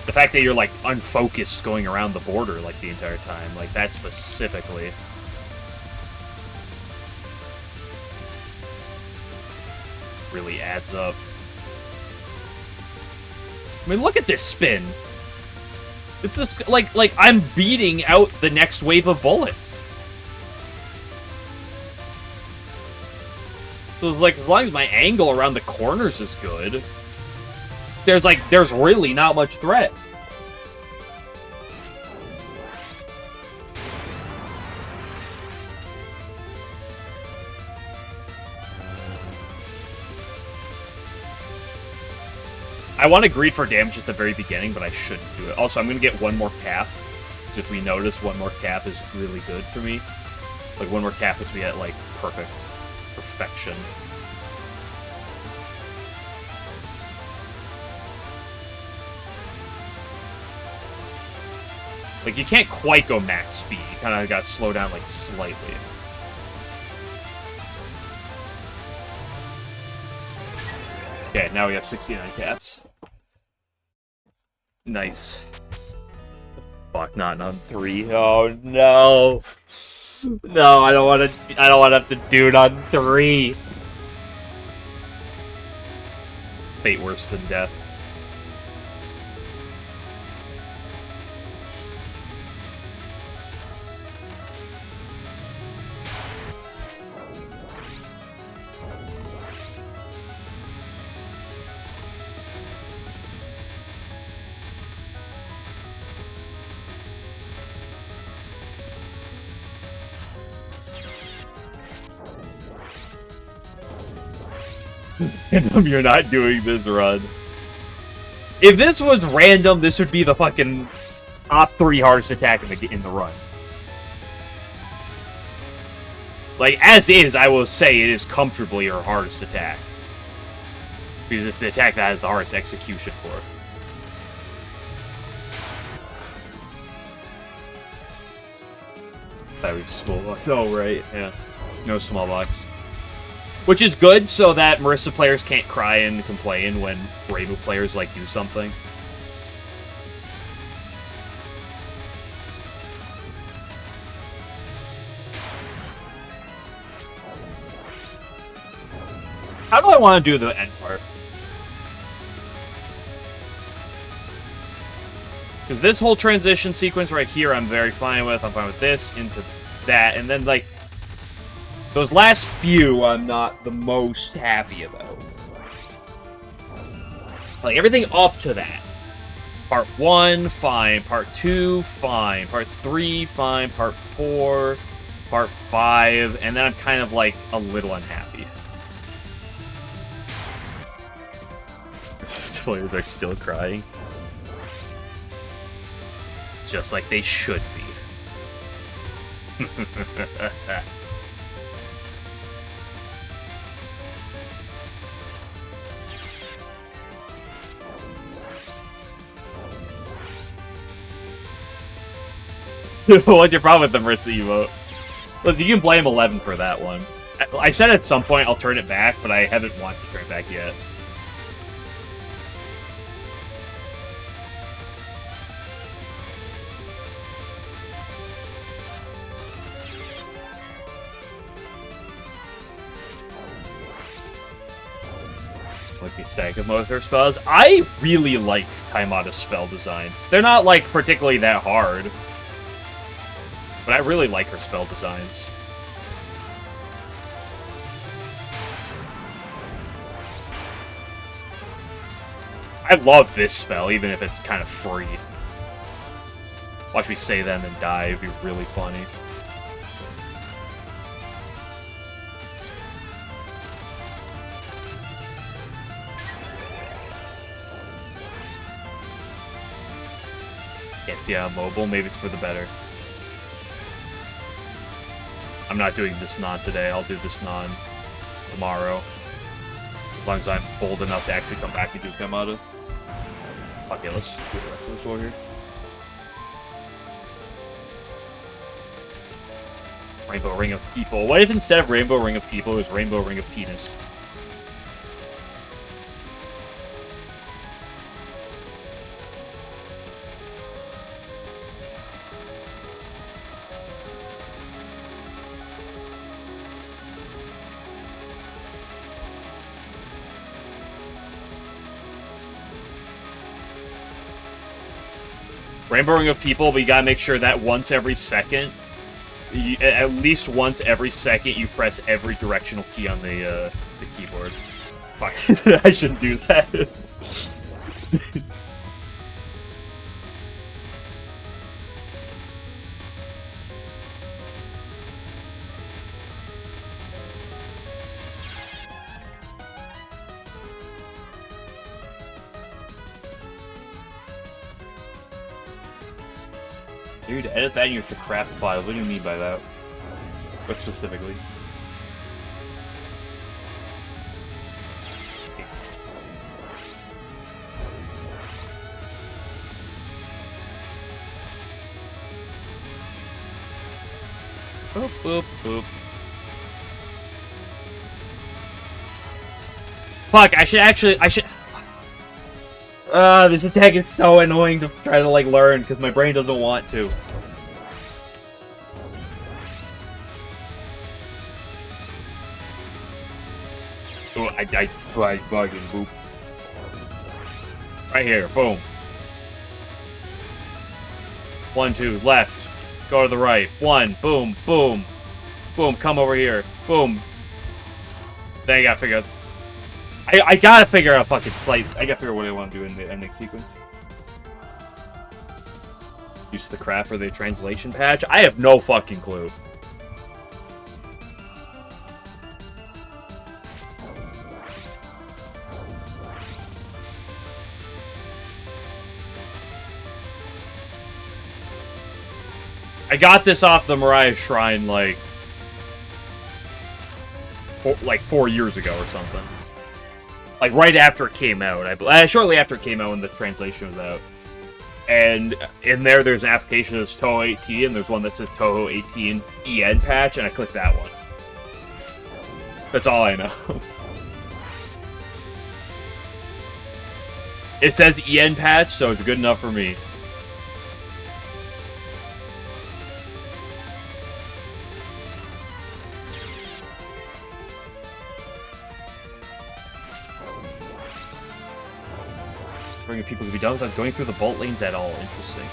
the fact that you're like unfocused going around the border like the entire time, like that specifically. Really adds up. I mean, look at this spin. It's just like I'm beating out the next wave of bullets. So like as long as my angle around the corners is good, there's really not much threat. I want to greed for damage at the very beginning, but I shouldn't do it. Also, I'm going to get one more cap. If we notice, one more cap is really good for me. Like, one more cap is we at, like, perfection. Like, you can't quite go max speed. You kind of got to slow down, like, slightly. Okay, now we have 69 caps. Nice. Fuck, not on 3. Oh no. No, I don't want to have to do it on 3. Fate worse than death. You're not doing this run. If this was random, this would be the fucking top 3 hardest attack in the run. Like, as is, I will say it is comfortably your hardest attack. Because it's the attack that has the hardest execution for it. That was small box. Oh, right, yeah. No small box. Which is good, so that Marissa players can't cry and complain when Reimu players, like, do something. How do I want to do the end part? Because this whole transition sequence right here, I'm very fine with. I'm fine with this into that, and then like those last few, I'm not the most happy about. Like everything up to that. Part 1, fine. Part 2, fine. Part 3, fine. Part 4, Part 5, and then I'm kind of like a little unhappy. The players are still crying. It's just like they should be. What's your problem with the Marissa emote? Look, you can blame 11 for that one. I said at some point I'll turn it back, but I haven't wanted to turn it back yet. Like the Saga most of their spells. I really like Kaimata's spell designs. They're not like particularly that hard. But I really like her spell designs. I love this spell, even if it's kind of free. Watch me say that and then die, it'd be really funny. Can't see how mobile, maybe it's for the better. I'm not doing this non today, I'll do this non tomorrow. As long as I'm bold enough to actually come back and do Kaimata. Okay, let's do the rest of this war here. Rainbow Ring of People. What if instead of Rainbow Ring of People, it was Rainbow Ring of Penis? Rainbow Ring of People, but you gotta make sure that once every second, at least once every second, you press every directional key on the keyboard. Fuck, I shouldn't do that. Dude, edit that in your craft file. What do you mean by that? What specifically? Boop, boop, boop. Fuck, I should... this attack is so annoying to try to, like, learn, because my brain doesn't want to. Oh, I fucking boop. Right here, boom. 1, 2, left. Go to the right. 1, boom, boom. Boom, come over here. Boom. Then I gotta figure out... I gotta figure out fucking slight... I gotta figure out what I want to do in the ending sequence. Use the craft or the translation patch? I have no fucking clue. I got this off the Mariah Shrine, like 4 years ago or something. Like, right after it came out. Shortly after it came out when the translation was out. And in there's an application that says Touhou 18, and there's one that says Touhou 18 EN patch, and I clicked that one. That's all I know. It says EN patch, so it's good enough for me. wondering if people could be done without going through the bolt lanes at all. Interesting.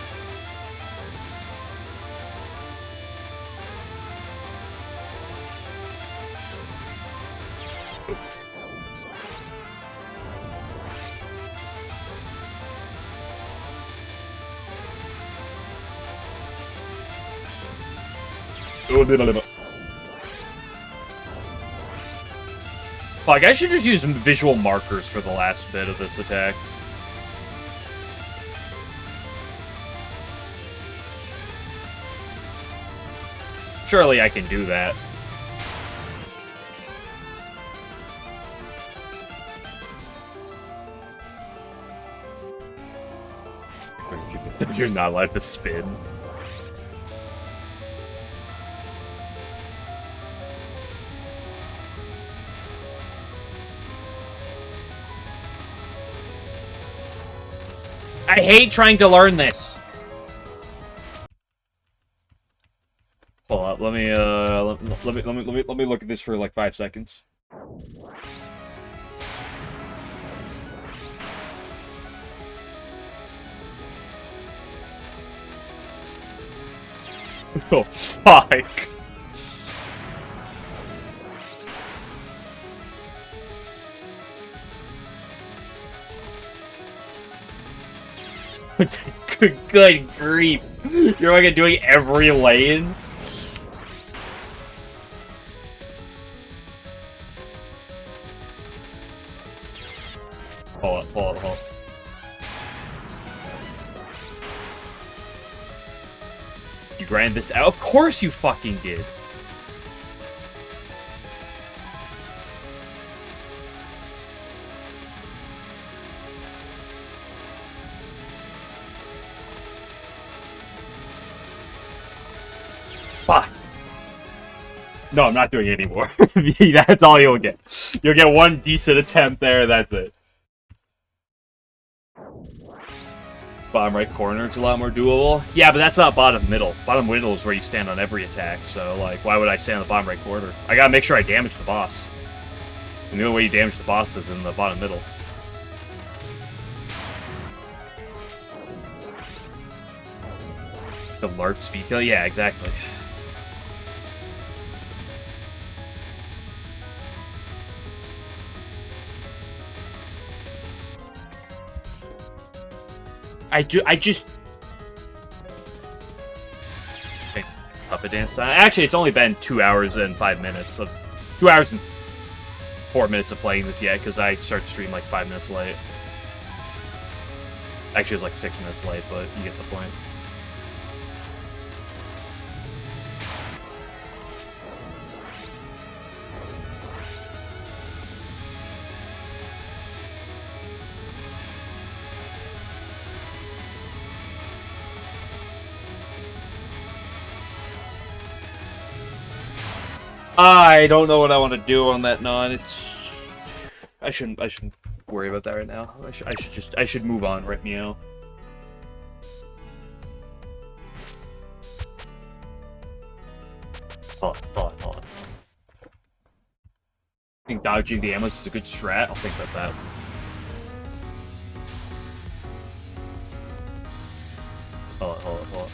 Fuck, I should just use some visual markers for the last bit of this attack. Surely I can do that. You're not allowed to spin. I hate trying to learn this. Hold up, let me look at this for like 5 seconds. Oh fuck. Good grief. You're like doing every lane? Hold up. You grind this out? Of course you fucking did. Fuck. No, I'm not doing it anymore. That's all you'll get. You'll get one decent attempt there, that's it. Bottom right corner, it's a lot more doable. Yeah, but that's not bottom middle. Bottom middle is where you stand on every attack, so, like, why would I stand on the bottom right corner? I gotta make sure I damage the boss. And the only way you damage the boss is in the bottom middle. The LARP speed kill? Yeah, exactly. I just... Thanks, Puppet Dance time. Actually, it's only been 2 hours and 5 minutes. 2 hours and 4 minutes of playing this yet, because I started stream like 5 minutes late. Actually, it was like 6 minutes late, but you get the point. I don't know what I want to do on that non. It's I shouldn't worry about that right now. I should move on right now. Hold on. I think dodging the ambulance is a good strat. I'll think about that. Hold on.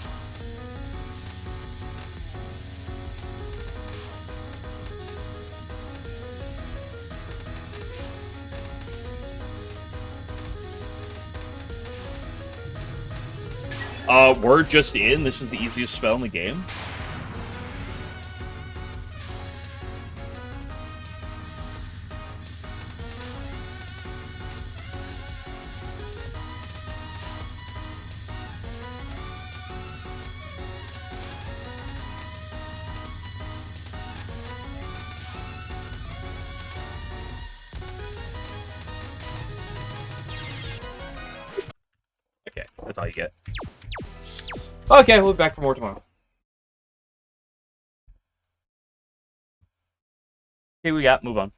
Word just in, this is the easiest spell in the game. Okay, that's all you get. Okay, we'll be back for more tomorrow. Okay, we got, move on.